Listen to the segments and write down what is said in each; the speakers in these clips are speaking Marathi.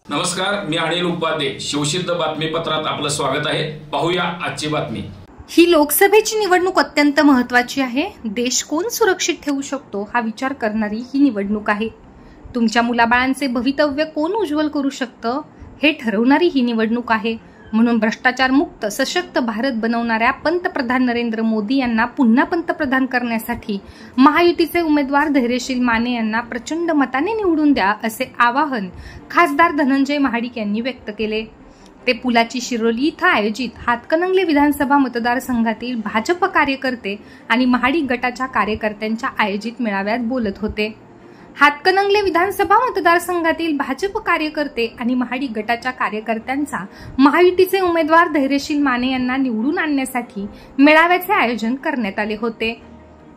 नमस्कार, मी अनिल उपाध्ये. शिवसिद्ध बातमीपत्रात आपलं स्वागत आहे. पाहूया आजची बातमी. ही लोकसभेची निवडणूक अत्यंत महत्त्वाची आहे. देश कोण सुरक्षित ठेवू शकतो हा विचार करणारी ही निवडणूक आहे. तुमच्या मुलाबाळांचे भवितव्य कोण उज्ज्वल करू शकतं हे ठरवणारी ही निवडणूक आहे. म्हणून भ्रष्टाचार मुक्त सशक्त भारत बनवणाऱ्या पंतप्रधान नरेंद्र मोदी यांना पुन्हा पंतप्रधान करण्यासाठी महायुतीचे उमेदवार धैर्यशील माने यांना प्रचंड मताने निवडून द्या असे आवाहन खासदार धनंजय महाडिक यांनी व्यक्त केले. ते पुलाची शिरोली इथं आयोजित हातकणंगले विधानसभा मतदारसंघातील भाजप कार्यकर्ते आणि महाडिक गटाच्या कार्यकर्त्यांच्या आयोजित मेळाव्यात बोलत होते. हातकणंगले विधानसभा मतदारसंघातील भाजप कार्यकर्ते आणि महाडिक गटाच्या कार्यकर्त्यांचा महायुतीचे उमेदवार धैर्यशील माने यांना निवडून आणण्यासाठी मेळाव्याचे आयोजन करण्यात आले होते.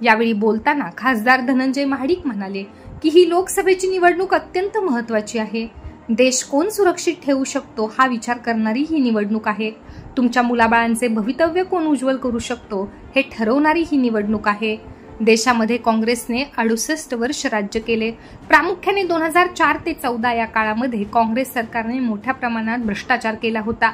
यावेळी बोलताना खासदार धनंजय महाडिक म्हणाले की ही लोकसभेची निवडणूक अत्यंत महत्त्वाची आहे. देश कोण सुरक्षित ठेवू शकतो हा विचार करणारी ही निवडणूक आहे. तुमच्या मुलाबाळांचे भवितव्य कोण उज्ज्वल करू शकतो हे ठरवणारी ही निवडणूक आहे. देशामध्ये काँग्रेसने 68 वर्ष राज्य केले. प्रामुख्याने 2004 ते 14 या काळामध्ये काँग्रेस सरकारने मोठ्या प्रमाणात भ्रष्टाचार केला होता.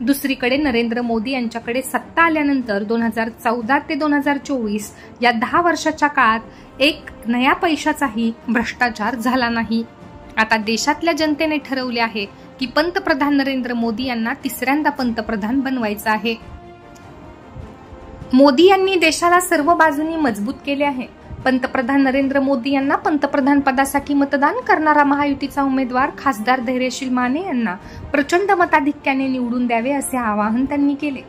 दुसरीकडे नरेंद्र मोदी यांच्याकडे सत्ता आल्यानंतर 2014 ते 2024 या 10 वर्षाच्या काळात एक नया पैशाचाही भ्रष्टाचार झाला नाही. आता देशातल्या जनतेने ठरवले आहे की पंतप्रधान नरेंद्र मोदी यांना तिसऱ्यांदा पंतप्रधान बनवायचं आहे. मोदी यांनी देशाला सर्व बाजूंनी मजबूत केले आहे. पंतप्रधान नरेंद्र मोदी यांना पंतप्रधान पदासाठी मतदान करणारा महायुतीचा उमेदवार खासदार धैर्यशील माने यांना प्रचंड मताधिक्याने निवडून द्यावे असे आवाहन त्यांनी केले.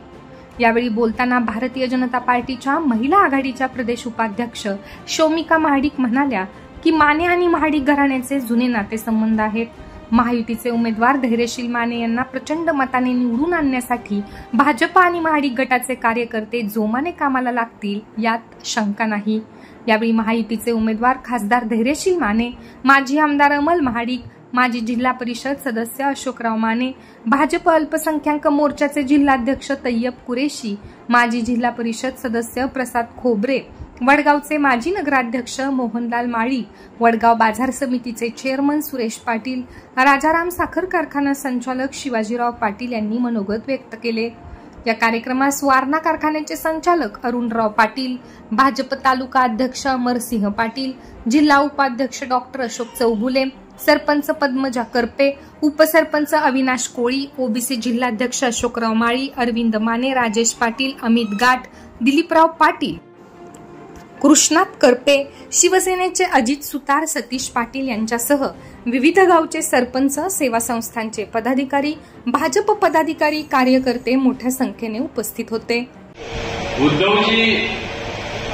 यावेळी बोलताना भारतीय जनता पार्टीच्या महिला आघाडीच्या प्रदेश उपाध्यक्ष शौमिका महाडिक म्हणाल्या की माने आणि महाडिक घराण्याचे जुने नातेसंबंध आहेत. महायुतीचे उमेदवार धैर्यशील माने यांना प्रचंड मताने निवडून आणण्यासाठी भाजप आणि महाडिक गटाचे कार्यकर्ते जोमाने कामाला लागतील यात शंका नाही. यावेळी महायुतीचे उमेदवार खासदार धैर्यशील माने, माजी आमदार अमल महाडिक, माजी जिल्हा परिषद सदस्य अशोकराव माने, भाजप अल्पसंख्याक मोर्चाचे जिल्हाध्यक्ष तय्यब कुरेशी, माजी जिल्हा परिषद सदस्य प्रसाद खोबरे, वडगावचे माजी नगराध्यक्ष मोहनलाल माळी, वडगाव बाजार समितीचे चेअरमन सुरेश पाटील, राजाराम साखर कारखाना संचालक शिवाजीराव पाटील यांनी मनोगत व्यक्त केले. या कार्यक्रमास वारणा कारखान्याचे संचालक अरुणराव पाटील, भाजप तालुका अध्यक्ष अमरसिंह पाटील, जिल्हा उपाध्यक्ष डॉक्टर अशोक चौगुले, सरपंच पद्मजा करपे, उपसरपंच अविनाश कोळी, ओबीसी जिल्हाध्यक्ष अशोकराव माळी, अरविंद माने, राजेश पाटील, अमित गाठ, दिलीपराव पाटील, कृष्णात करपे, शिवसेनेचे अजित सुतार, सतीश पाटील यांच्यासह विविध गावचे सरपंच, सेवा संस्थांचे पदाधिकारी, भाजप पदाधिकारी, कार्यकर्ते मोठ्या संख्येने उपस्थित होते. उद्धवजी,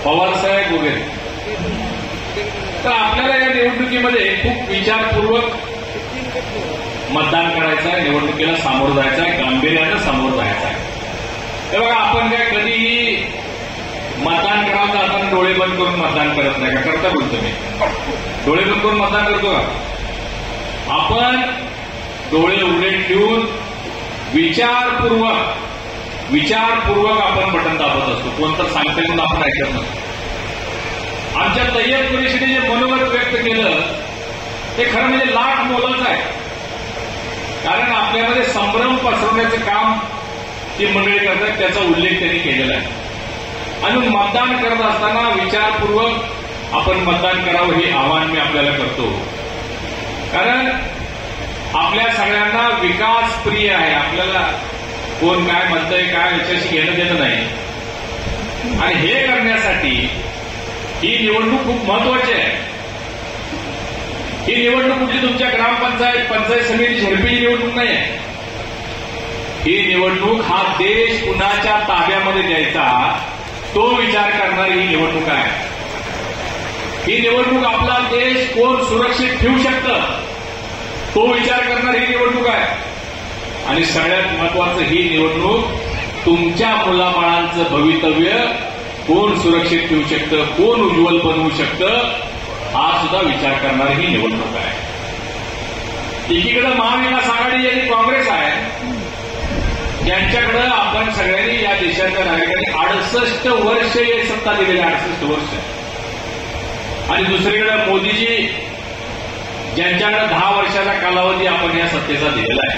पवारसाहेब वगैरे तर आपल्याला या निवडणुकीमध्ये खूप विचारपूर्वक मतदान करायचं आहे. निवडणुकीला सामोरं जायचं आहे, गांभीर्यानं सामोरं जायचं आहे. तेव्हा आपण काय कधीही मतदान करावं तर आपण डोळे बंद करून मतदान करत नाही का? करता बोलतो मी. डोळे बंद करून मतदान करतो का? आपण डोळे उघडे ठेवून विचारपूर्वक आपण बटन दाबत असतो. कोणतं सांगते म्हणून आपण ऐकत नसतो. आमच्या तय्यब कुरेशीने जे मनोगत व्यक्त केलं ते खरं म्हणजे लाख मोलाचं आहे. कारण आपल्यामध्ये संभ्रम पसरवण्याचं काम ती मंडळी करतात, त्याचा उल्लेख त्यांनी केलेला आहे. आणि मतदान करत असताना विचारपूर्वक आपण मतदान करावं हे आवाहन मी आपल्याला करतो. कारण आपल्या सगळ्यांना विकास प्रिय आहे. आपल्याला कोण काय म्हणतंय काय याच्याशी घेणं देणं नाही. आणि हे करण्यासाठी ही निवडणूक खूप महत्वाची आहे. ही निवडणूक कुठली तुमच्या ग्रामपंचायत, पंचायत समिती, झडपीची निवडणूक नाही आहे. ही निवडणूक हा देश कुणाच्या ताब्यामध्ये द्यायचा तो विचार करणारी ही निवडणूक आहे. ही निवडणूक आपला देश कोण सुरक्षित ठेवू शकतं तो विचार करणारी ही निवडणूक आहे. आणि सगळ्यात महत्वाचं ही निवडणूक तुमच्या मुलाबाळांचं भवितव्य कोण सुरक्षित ठेवू शकतं, कोण उज्ज्वल बनवू शकतं हा सुद्धा विचार करणारी ही निवडणूक आहे. एकीकडे महाविकास आघाडी आणि काँग्रेस आहे, ज्यांच्याकडे आपण सगळ्यांनी या देशाच्या नागरिकांनी 68 वर्ष हे सत्ता दिलेली, 68 वर्ष. आणि दुसरीकडे मोदीजी ज्यांच्याकडे 10 वर्षाचा कालावधी आपण या सत्तेचा दिलेला आहे.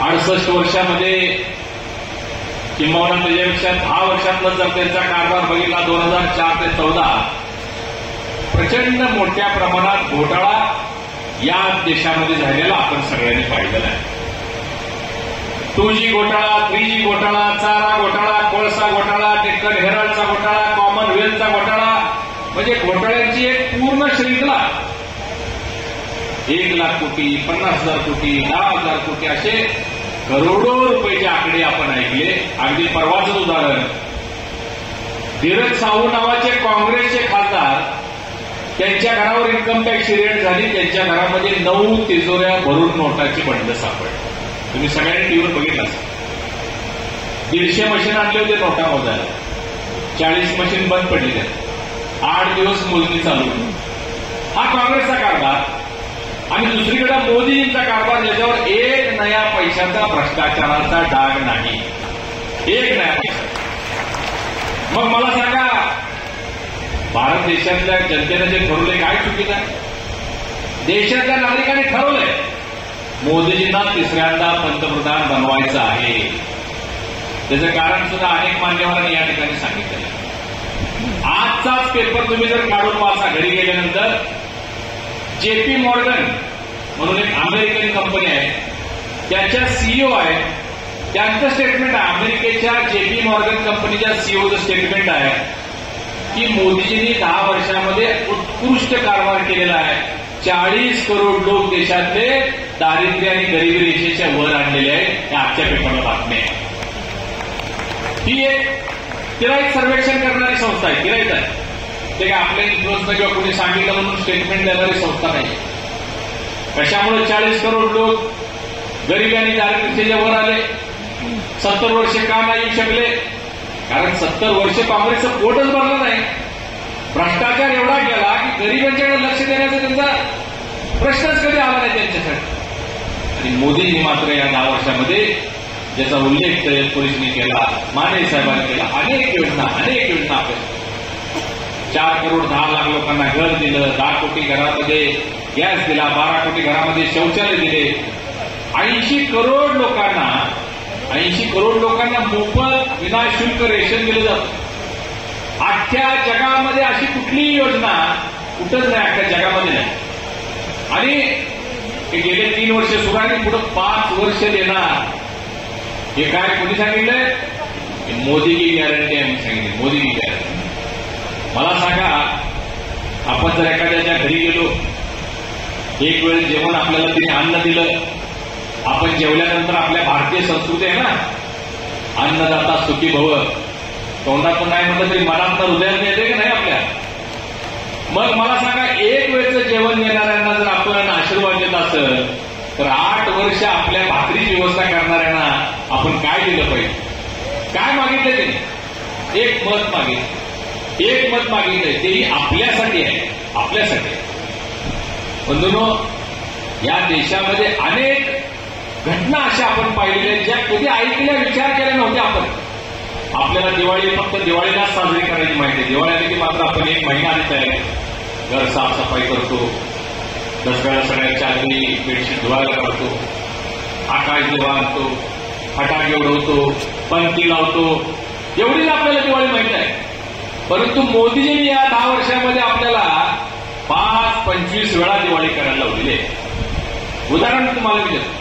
68 वर्षामध्ये किंबहुना त्याच्यापेक्षा 10 वर्षातला जर त्यांचा कारभार बघितला 2004 ते 14 प्रचंड मोठ्या प्रमाणात घोटाळा या देशामध्ये झालेला आपण सगळ्यांनी पाहिलेला आहे. 2G घोटाळा, 3G घोटाळा, चारा घोटाळा, कोळसा घोटाळा, डेक्कन हेराल्डचा घोटाळा, कॉमनवेल्थचा घोटाळा, म्हणजे घोटाळ्यांची एक पूर्ण श्रृंखला. 1 लाख कोटी, 50,000 कोटी, 10,000 कोटी असे करोडो रुपयाचे आकडे आपण ऐकले. अगदी परवाचं उदाहरण, धीरज साहू नावाचे काँग्रेसचे खासदार, त्यांच्या घरावर इन्कम टॅक्सची रेड झाली. त्यांच्या घरामध्ये 9 तिजोऱ्या भरून नोटाची बंड सापडली. तुम्ही सगळ्यांनी टीव्हीवर बघितलं असेल. 150 मशीन आणले होते नोटा मोजायला, 40 मशीन बंद पडली. 8 दिवस मोजणी चालू. हा काँग्रेसचा कारभार. आणि दुसरीकडे मोदीजींचा कारभार, ज्याच्यावर 1 नया पैशाचा भ्रष्टाचाराचा डाग नाही. 1 नया पैसा. मग मला सांगा, भारत देशातल्या जनतेने जे ठरवले काय चुकीचं आहे? देशातल्या नागरिकांनी ठरवलंय मोदीजींना 3ऱ्यांदा पंतप्रधान बनवायचं आहे. त्याचं कारण सुद्धा अनेक मान्यवरांनी या ठिकाणी सांगितलं. आजचाच पेपर तुम्ही जर काढून वाचा घरी गेल्यानंतर, JP मॉर्गन म्हणून एक अमेरिकन कंपनी आहे, त्याच्या सीईओ आहे, त्यांचं स्टेटमेंट आहे. अमेरिकेच्या JP मॉर्गन कंपनीच्या सीईओचं स्टेटमेंट आहे की मोदीजींनी 10 वर्षामध्ये उत्कृष्ट कारभार केलेला आहे. 40 करोड लोक देशातले दारिद्र्य आणि गरिबी रेषेच्या वर आणलेले आहेत. या आजच्या पेपरला बातमी आहे. ही एक तिराईत सर्वेक्षण करणारी संस्था आहे. तिराईत आहे ते काय आपल्या इन्फ्लुएन्सनं किंवा कुणी सांगितलं म्हणून स्टेटमेंट देणारी संस्था नाही. कशामुळे 40 करोड लोक गरिबी आणि दारिद्र्याच्या वर आले? 70 वर्ष का नाही येऊ शकले? कारण 70 वर्ष काँग्रेसचं पोटच भरलं नाही. भ्रष्टाचार एवढा केला की गरिबांच्याकडे लक्ष देण्याचा त्यांचा प्रश्नच कधी आला नाही त्यांच्यासाठी. आणि मोदींनी मात्र या 10 वर्षामध्ये ज्याचा उल्लेख पोलिसांनी केला, माने साहेबांनी केला, अनेक योजना आपल्या 4 करोड 10 लाख लोकांना घर दिलं, 10 कोटी घरामध्ये गॅस दिला, 12 कोटी घरामध्ये शौचालय दिले, 80 करोड लोकांना मोफत विनाशुल्क रेशन दिलं जातं. अख्ख्या जगामध्ये अशी कुठलीही योजना कुठंच नाही, अख्ख्या जगामध्ये नाही. आणि हे गेले 3 वर्ष सुरू आणि पुढे 5 वर्ष देणार. हे काय कोणी सांगितलंय? मोदी की गॅरंटी आम्ही सांगितली. मोदी की गॅरंटी. मला सांगा, आपण जर एखाद्याच्या घरी गेलो, एक वेळ जेवण आपल्याला तिने अन्न दिलं, आपण जेवल्यानंतर आपल्या भारतीय संस्कृती आहे ना, अन्नदाता सुखी भव, तोंडातून नाही म्हटलं तरी मनात हृदयात येते की नाही आपल्या. मग मला सांगा, एक वेळचं जेवण देणाऱ्यांना जर आपण आशीर्वाद देत असेल तर 8 वर्ष आपल्या भाकरीची व्यवस्था करणाऱ्यांना आपण काय दिलं पाहिजे? काय मागितलं त्यांनी? एक मत मागितलंय. तेही आपल्यासाठी आहे, आपल्यासाठी. बंधूंनो, या देशामध्ये अनेक घटना अशा आपण पाहिलेल्या आहेत ज्या कधी ऐकल्या, विचार केल्या नव्हत्या. आपल्याला दिवाळी फक्त दिवाळीलाच साजरी करायची माहिती आहे. दिवाळी आली की मात्र आपण 1 महिना आधी तयारी, घर साफसफाई करतो, दसऱ्याला सगळ्यांच्या आधी बेडशीट धुवायला काढतो, आकाश दिवा आणतो, फटाके उडवतो, पंक्ती लावतो. एवढीच आपल्याला दिवाळी माहिती आहे. परंतु मोदीजींनी या 10 वर्षामध्ये आपल्याला 5-25 वेळा दिवाळी करायला लावलेली आहे. उदाहरण तुम्हाला देतो.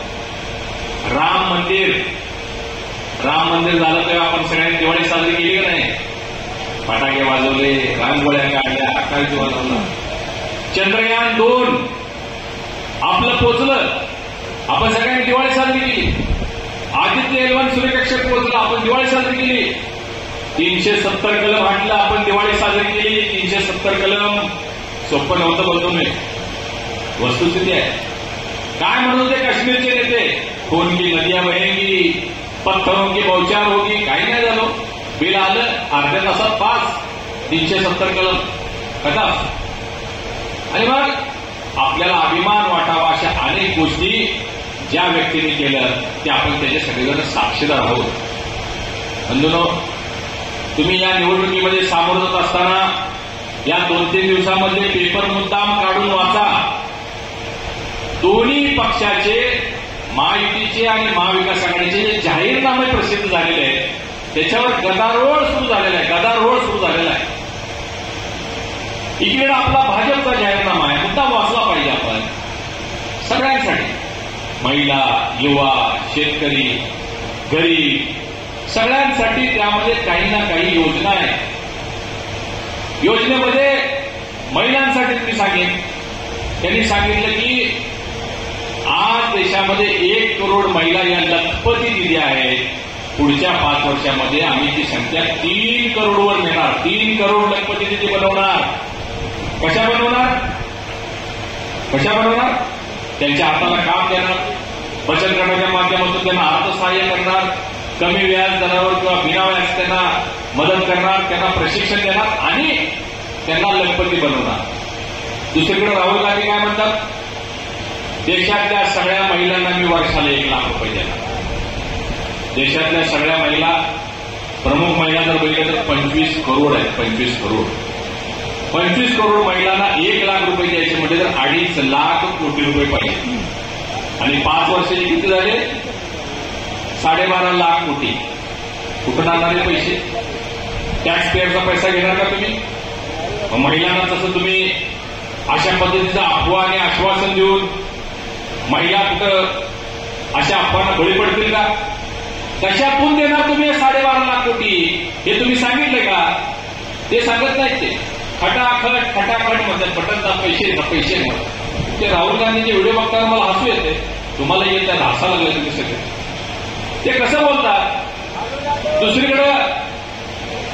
राम मंदिर झालं तेव्हा आपण सगळ्यांनी दिवाळी साजरी केली का नाही? फटाके वाजवले, रांगोळ्या काढल्या, आकाश दिवा लावला. चंद्रयान 2 आपलं पोचलं, आपण सगळ्यांनी दिवाळी साजरी केली. आदित्य L1 सूर्यकक्षेत पोहोचलं, आपण दिवाळी साजरी केली. 370 कलम हाटलं, आपण दिवाळी साजरी केली. 370 कलम सोपं नव्हतं बंधूंनी. वस्तुस्थिती आहे. काय म्हणत होते काश्मीरचे नेते? खून की नदिया बहेंगी, पत्थरों की बौछार होगी. काही नाही झालं. बिल आलं, अर्ध्या तासात पास. 370 कलम कथा. आणि मग आपल्याला अभिमान वाटावा अशा अनेक गोष्टी ज्या व्यक्तीने केल्या त्या आपण त्याचे सगळेजण साक्षीदार आहोत. बंधूंनो, तुम्ही या निवडणुकीमध्ये सामोरं जात असताना या 2-3 दिवसामध्ये पेपर मुद्दाम काढून वाचा. दोन्ही पक्षाचे, महायुतीचे आणि महाविकास आघाडीचे जे जाहीरनामे प्रसिद्ध झालेले आहेत त्याच्यावर गदारोळ सुरू झालेला आहे. इकडे आपला भाजपचा जाहीरनामा आहे, मुद्दा वाचला पाहिजे आपण सगळ्यांसाठी, महिला, युवा, शेतकरी, गरीब सगळ्यांसाठी त्यामध्ये काही ना काही योजना आहे. योजनेमध्ये महिलांसाठी मी सांगेन, त्यांनी सांगितलं की आज देशामध्ये 1 करोड महिला या लखपती दिल्या आहेत. पुढच्या 5 वर्षामध्ये आम्ही ती संख्या 3 करोडवर नेणार. 3 करोड लखपती दिदी बनवणार. कशा बनवणार? त्यांच्या हाताला काम देणार, बचत गटाच्या माध्यमातून त्यांना अर्थसहाय्य करणार, कमी व्याज दरावर किंवा बिना व्याज त्यांना मदत करणार, त्यांना प्रशिक्षण देणार आणि त्यांना लखपती बनवणार. दुसरीकडे राहुल गांधी काय म्हणतात, देशातल्या सगळ्या महिलांना मी वर्षाला 1 लाख रुपये देणार. देशातल्या सगळ्या महिला, प्रमुख महिला जर बघितल्या तर 25 करोड आहेत. 25 करोड महिलांना 1 लाख रुपये द्यायचे म्हणजे तर 2.5 लाख कोटी रुपये पाहिजे. आणि 5 वर्षाचे किती झाले? 12.5 लाख कोटी. कुठून आणणारे पैसे? टॅक्स पेअरचा पैसा घेणार का तुम्ही? महिलांना तसं तुम्ही अशा पद्धतीचं अफवा आणि आश्वासन देऊन महिला कुठं अशा अफवांना बळी पडतील का? कशातून देणार तुम्ही 12.5 लाख कोटी? हे तुम्ही सांगितलं का? ते सांगत नाहीत. ते खटाखट म्हणतात, बटन पैसे ते राहुल गांधीचे व्हिडिओ बघताना मला हसू येते. तुम्हाला येत त्याला हसा लागलं तुम्ही सगळे. ते कसं बोलतात? दुसरीकडं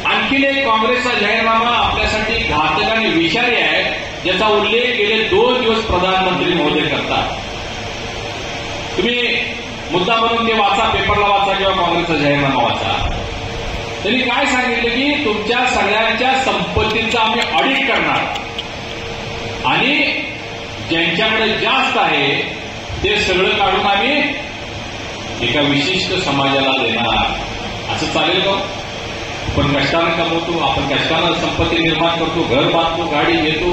आणखीन एक काँग्रेसचा जाहीरनामा आपल्यासाठी घातक आणि विषारी आहे, ज्याचा उल्लेख गेले 2 दिवस प्रधानमंत्री महोदय करतात. तुम्ही मुद्दा म्हणून ते वाचा, पेपरला वाचा किंवा काँग्रेसचा जाहीरनामा वाचा. त्यांनी काय सांगितलं की तुमच्या सगळ्यांच्या संपत्तीचं आम्ही ऑडिट करणार आणि ज्यांच्याकडे जास्त आहे ते सगळं काढून आम्ही एका विशिष्ट समाजाला देणार. असं चालेल का? आपण कष्टानं कमवतो, आपण कष्टानं संपत्ती निर्माण करतो, घर बांधतो, गाडी घेतो,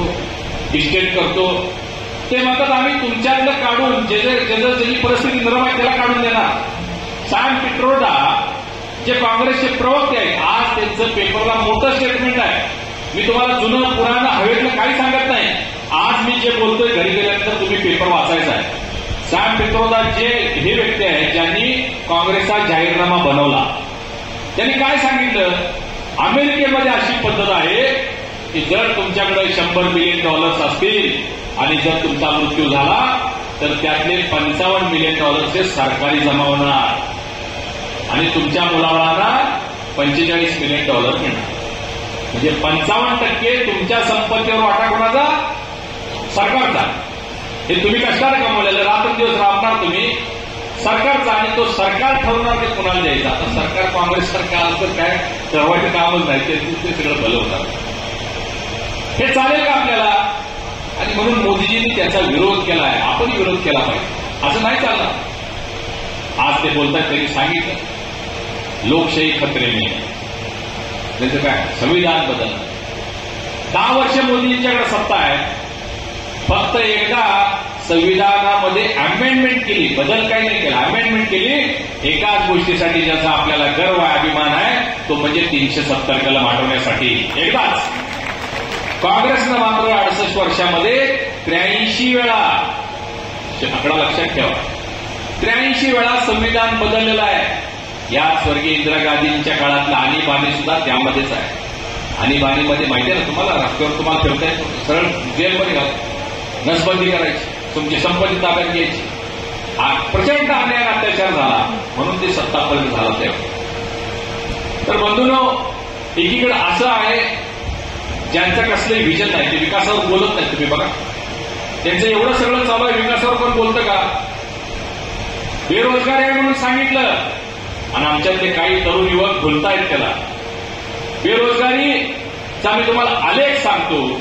इस्टेट करतो. ते म्हणतात आम्ही तुमच्यातलं काढून ज्याची परिस्थिती निर्माण आहे त्याला काढून देणार. सॅम पिट्रोडा जे काँग्रेसचे प्रवक्ते आहेत, आज त्यांचं पेपरला मोठं स्टेटमेंट आहे. मी तुम्हाला जुनं पुराणं हवेतलं काही सांगत नाही. आज मी जे बोलतोय घरी गेल्यानंतर तुम्ही पेपर वाचायचा आहे. सॅम पिट्रोडा जे हे व्यक्ती आहेत ज्यांनी काँग्रेसचा जाहीरनामा बनवला, त्यांनी काय सांगितलं, अमेरिकेमध्ये अशी पद्धत आहे की जर तुमच्याकडे $100 मिलियन असतील आणि जर तुमचा मृत्यू झाला तर त्यातले $55 मिलियन सरकारी जमा होणार आणि तुमच्या मुलाबाळांना $45 मिलियन मिळणार. म्हणजे 55% तुमच्या संपत्तीवर वाटा कोणाचा? सरकारचा. हे तुम्ही कशाला कमवलेलं? रात्रंदिवस राबणार तुम्ही सरकारचा आणि तो सरकार ठरवणार ते कुणाला द्यायचा. आता सरकार काँग्रेस सरकार तर काय ठरवायचं कामच नाही, ते सगळं भलं होतं. हे चालेल का आपल्याला? आणि म्हणून मोदीजींनी त्याचा विरोध केला आहे. आपणही विरोध केला पाहिजे. असं नाही चालणार. आज ते बोलतात, त्यांनी सांगितलं लोकशाही खतरे में. त्याचं काय? संविधान बदलणं. 10 वर्ष मोदीजींच्याकडे सत्ता आहे. फक्त एकदा संविधानामध्ये अमेंडमेंट केली, बदल काही नाही केला, अमेंडमेंट केली एकाच गोष्टीसाठी ज्याचा आपल्याला गर्व आहे, अभिमान आहे, तो म्हणजे 370 कलम हटवण्यासाठी. एकदाच. काँग्रेसनं मात्र 68 वर्षामध्ये 83 वेळा, आकडा लक्षात ठेवा, 83 वेळा संविधान बदललेलं आहे. या स्वर्गीय इंदिरा गांधींच्या काळातलं आणीबाणी सुद्धा त्यामध्येच आहे. आणीबाणीमध्ये माहिती आहे ना तुम्हाला, रस्त्यावर तुम्हाला फिरता येतो, सरळ जेलमध्ये घाल, नसबंदी करायची, तुमची संपत्ती ताब्यात घ्यायची. प्रचंड अन्याय अत्याचार झाला म्हणून ते सत्तापर्यंत झालं तेव्हा. तर बंधूंनो, एकीकडे असं आहे ज्यांचं कसलंही विजन नाही, ते विकासावर बोलत नाही. तुम्ही बघा, त्यांचं एवढं सगळं चालू आहे, विकासावर कोण बोलतं का? बेरोजगार आहे म्हणून सांगितलं आणि आमच्यातले काही तरुण युवक बोलतायत त्याला. बेरोजगारीचा मी तुम्हाला आलेख सांगतो.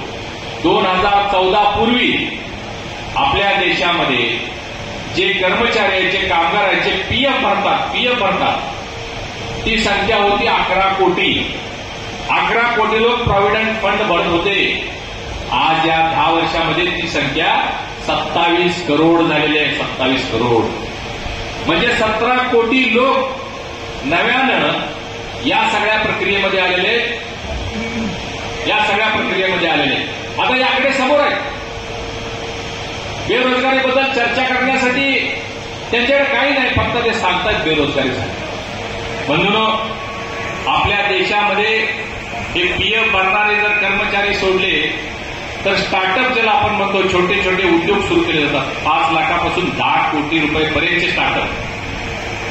2014 पूर्वी आपल्या देशामध्ये जे कर्मचारी आहेत, जे कामगार आहेत, जे पीएफ भरतात, ती संख्या होती 11 कोटी. 11 कोटी लोक प्रॉव्हिडंट फंड भरत होते. आज या 10 वर्षामध्ये ती संख्या 27 करोड झालेली आहे. 27 करोड म्हणजे 17 कोटी लोक नव्यानं या सगळ्या प्रक्रियेमध्ये आलेले. आता याकडे समोर आहे. बेरोजगारीबद्दल चर्चा करण्यासाठी त्यांच्याकडे काही नाही, फक्त ते सांगतात बेरोजगारीसाठी. म्हणून आपल्या देशामध्ये हे पीएफ भरणारे जर कर्मचारी सोडले तर स्टार्टअप ज्याला आपण म्हणतो छोटे छोटे उद्योग सुरू केले जातात. 5 लाखापासून 10 कोटी रुपयेपर्यंतचे स्टार्टअप.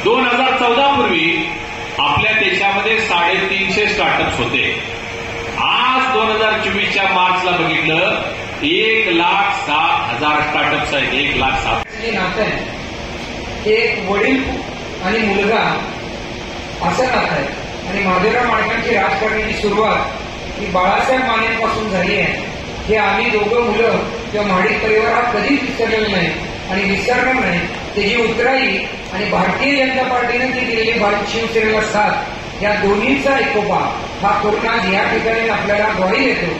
2014 पूर्वी आपल्या देशामध्ये 350 स्टार्टअप्स होते. आज 2024च्या मार्चला बघितलं 1,07,000 स्टार्टअप्स आहेत. 1,07,000 नातं आहे. एक वडील आणि मुलगा असं नातं आहे. आणि महादेवराव माणकांची राजकारणाची सुरुवात ही बाळासाहेब मानेंपासून झाली आहे. हे आम्ही दोघं मुलं किंवा महाडिक परिवार हा कधीच विसरलेला नाही आणि विसरणार नाही. त्याची उतराई आणि भारतीय जनता पार्टीने जी दिलेली शिवसेनेला साथ, या दोन्हीचा एकोपा हा करून आज या ठिकाणी आपल्याला ग्वाही देतो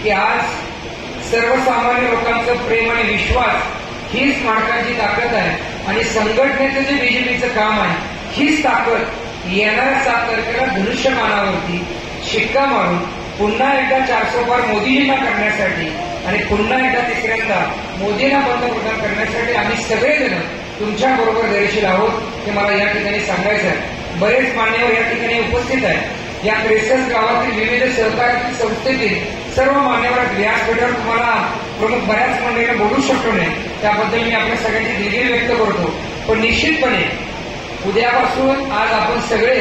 की आज सर्वसामान्य लोकांचं प्रेम आणि विश्वास हीच माणकांची ताकद आहे. आणि संघटनेचं जे बीजेपीचं काम आहे हीच ताकद येणाऱ्या 7 तारखेला धनुष्यमानावरती शिक्का मारून पुन्हा एकदा 400 पार मोदीजींना करण्यासाठी आणि पुन्हा एकदा तिसऱ्यांदा मोदींना पंतप्रधान करण्यासाठी आम्ही सगळेजण तुमच्या बरोबर धैर्यशील आहोत हे मला या ठिकाणी सांगायचं आहे. बरेच मान्यवर या ठिकाणी उपस्थित आहेत. या क्रेसस गावातील विविध सहकारी संस्थेतील सर्व मान्यवर व्यासपीठावर तुम्हाला प्रमुख बऱ्याच मंडळींना बोलू शकतो नाही, त्याबद्दल मी आपल्या सगळ्यांची दिलगिरी व्यक्त करतो. पण निश्चितपणे उद्यापासून आज आपण सगळे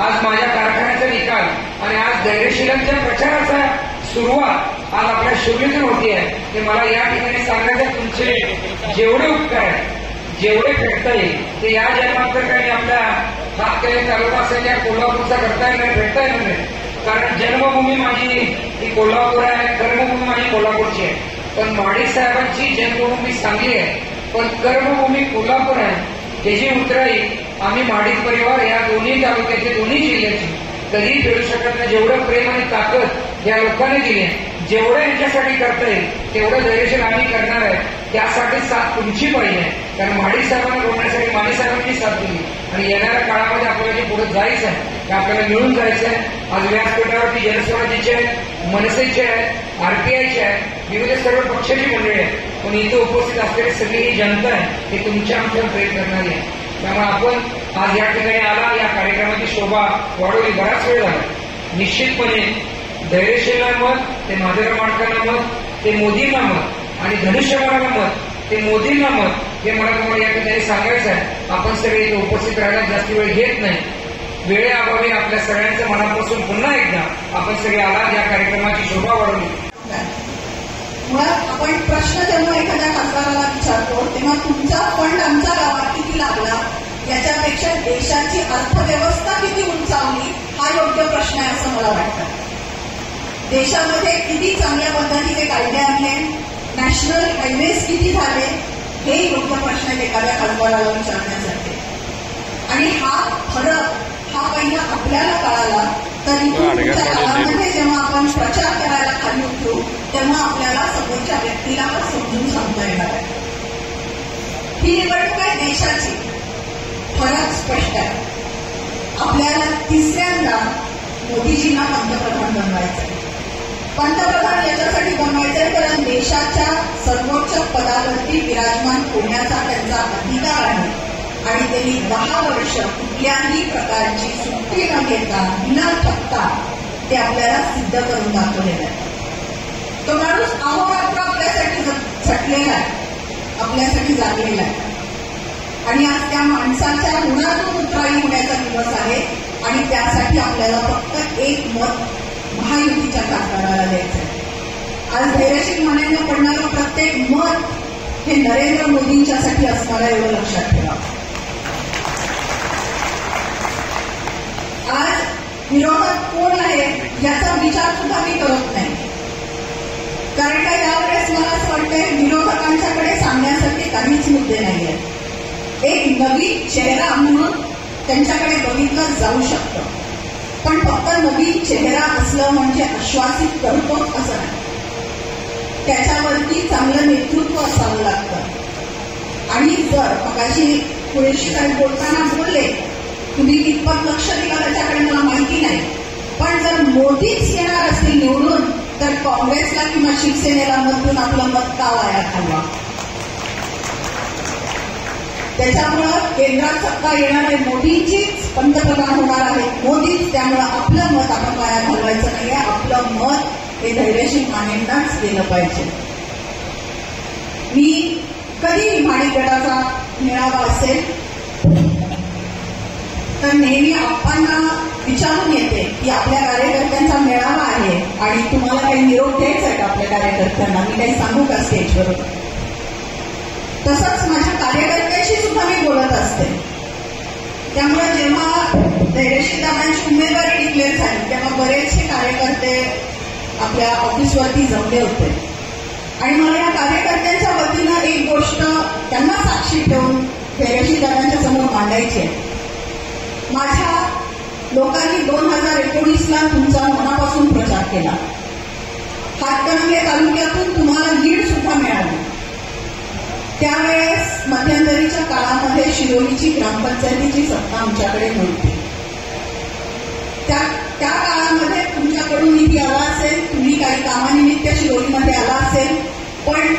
आज माझ्या कारखान्याचा निकाल आणि आज धैर्यशीलांच्या प्रचाराचा सुरुवात आज आपल्या शिवलीतून होती आहे. ते मला या ठिकाणी सांगायचं तुमचे जेवढे उपकार आहेत जेवढे फेडता येईल ते या जन्मात तर काही आपल्या हातकरी तालुका असेल या कोल्हापूरचा करता येणार फेडता येणार नाही. कारण जन्मभूमी माझी ही कोल्हापूर आहे, कर्मभूमी माझी कोल्हापूरची आहे. पण महाडिक साहेबांची जन्मभूमी सांगली आहे पण कर्मभूमी कोल्हापूर आहे. त्याची उतराई आम्ही महाडिक परिवार या दोन्ही तालुक्याची दोन्ही जिल्ह्याची कधी फेडू शकत नाही. जेवढं प्रेम आणि ताकद या लोकांनी दिली आहे, जेवढं यांच्यासाठी करता येईल तेवढं धैर्यशील आम्ही करणार आहे. त्यासाठी साथ तुमची पाहिजे. कारण महाडिक साहेबांना बोलण्यासाठी माने साहेबांनी साथ दिली आणि येणाऱ्या काळामध्ये आपल्याला जे पुढे जायचं आहे ते आपल्याला मिळून जायचं आहे. आज व्यासपीठावरती जनस्वराज्याचे आहे, मनसेचे आहे, आरपीआयचे आहे, विविध सर्व पक्षाची मंडळी आहे. पण इथे उपस्थित असलेली सगळी ही जनता आहे हे तुमच्या आमच्या प्रेम करणारी आहे. त्यामुळे आपण आज या ठिकाणी आला, या कार्यक्रमाची शोभा वाढवली. बराच वेळ झाला. निश्चितपणे धैर्यशीलला मत, ते महादेवराव माणकांना मत, ते मोदींना मत आणि धनुष्यबाणाला मत, ते मोदींना मत हे मला तुम्हाला या ठिकाणी सांगायचं आहे. आपण सगळे इथे उपस्थित राहायला जास्त वेळ घेत नाही. वेळेअभावी आपल्या सगळ्यांचं मनापासून पुन्हा एकदा आपण सगळे आला, या कार्यक्रमाची शोभा वाढवली. मुळात आपण प्रश्न जेव्हा एखाद्या खासदाराला विचारतो तेव्हा तुमचा फंड आमच्या गावात किती लागला याच्यापेक्षा देशाची अर्थव्यवस्था किती उंचावली हा योग्य प्रश्न आहे असं मला वाटतं. देशामध्ये किती चांगल्या पद्धतीचे कायदे आणले, नॅशनल हायवेज किती झाले हे योग्य प्रश्न आहेत एखाद्या खासदाराला विचारण्यासाठी. आणि हा फरक हा पहिला आपल्याला कळाला तर इथूनच्या काळामध्ये जेव्हा आपण प्रचार करायला खाली उतरू तेव्हा आपल्याला समोरच्या व्यक्तीला समजून सांगता येणार आहे. ही निवडणूक आहे देशाची. फरक स्पष्ट आहे. आपल्याला तिसऱ्यांदा मोदीजींना पंतप्रधान बनवायचं आहे. पंतप्रधान याच्यासाठी बनवायचंय कारण देशाच्या सर्वोच्च पदावरती विराजमान होण्याचा त्यांचा अधिकार आहे आणि त्यांनी 10 वर्ष कुठल्याही प्रकारची सुट्टी न घेता न थकता ते आपल्याला सिद्ध करून दाखवलेलं आहे. तो माणूस अहोरात्र आपल्यासाठी झटलेला आहे, आपल्यासाठी जागलेला आहे आणि आज त्या माणसाच्या ऋणातून उतराई होण्याचा दिवस आहे आणि त्यासाठी आपल्याला फक्त एक मत महायुतीच्या खासदाराला द्यायचं आहे. आज धैर्यशील मानेंना पडणारं प्रत्येक मत हे नरेंद्र मोदींच्यासाठी असणारं एवढं लक्षात ठेवा. आज विरोधात कोण आहे याचा विचार सुद्धा मी करत नाही. कारण का यावेळेस मला असं वाटतंय विरोधकांच्याकडे सांगण्यासाठी काहीच मुद्दे नाही आहेत. एक नवीन चेहरा म्हणून त्यांच्याकडे बघितलं जाऊ शकतं पण फक्त नवीन चेहरा असलं म्हणजे आश्वासित करतोच असं नाही. त्याच्यावरती चांगलं नेतृत्व असावं लागतं. आणि जर मगाशी कुरेशी साहेब बोलताना बोलले, तुम्ही कितपत लक्ष दिलं त्याच्याकडे मला माहिती नाही, पण जर मोदीच येणार असतील निवडून तर काँग्रेसला किंवा शिवसेनेला मत देऊन आपलं मत का वाया घालवा. त्याच्यामुळं केंद्रात सत्ता येणार आहे, मोदींचीच पंतप्रधान होणार आहेत मोदीच, त्यामुळं आपलं मत आपण वाया घालवायचं नाहीये. आपलं मत हे धैर्यशील मानेंनाच दिलं पाहिजे. मी कधी माणिक गटाचा मेळावा असेल तर नेहमी आप्पांना विचारून येते की आपल्या कार्यकर्त्यांचा मेळावा आहे आणि तुम्हाला काही निरोप द्यायचा आहे का आपल्या कार्यकर्त्यांना, मी काही सांगू का स्टेजवर. तसंच माझ्या कार्यकर्त्यांशी सुद्धा मी बोलत असते. त्यामुळे जेव्हा धैर्यशील दादांची उमेदवारी डिक्लेअर झाली तेव्हा बरेचसे कार्यकर्ते आपल्या ऑफिसवरती जमले होते आणि मला या कार्यकर्त्यांच्या वतीनं एक गोष्ट त्यांना साक्षी ठेवून धैर्यशील दादांच्या समोर मांडायची आहे. माझ्या लोकांनी 2019ला तुमचा मनापासून प्रचार केला. हातकणंगले तालुक्यातून तुम्हाला लीड सुद्धा मिळाली. त्यावेळेस मध्यंतरीच्या काळामध्ये शिरोलीची ग्रामपंचायतीची सत्ता आमच्याकडे नव्हती. त्या काळामध्ये तुमच्याकडून निधी आला असेल, तुम्ही काही कामानिमित्त शिरोलीमध्ये आला असेल, पण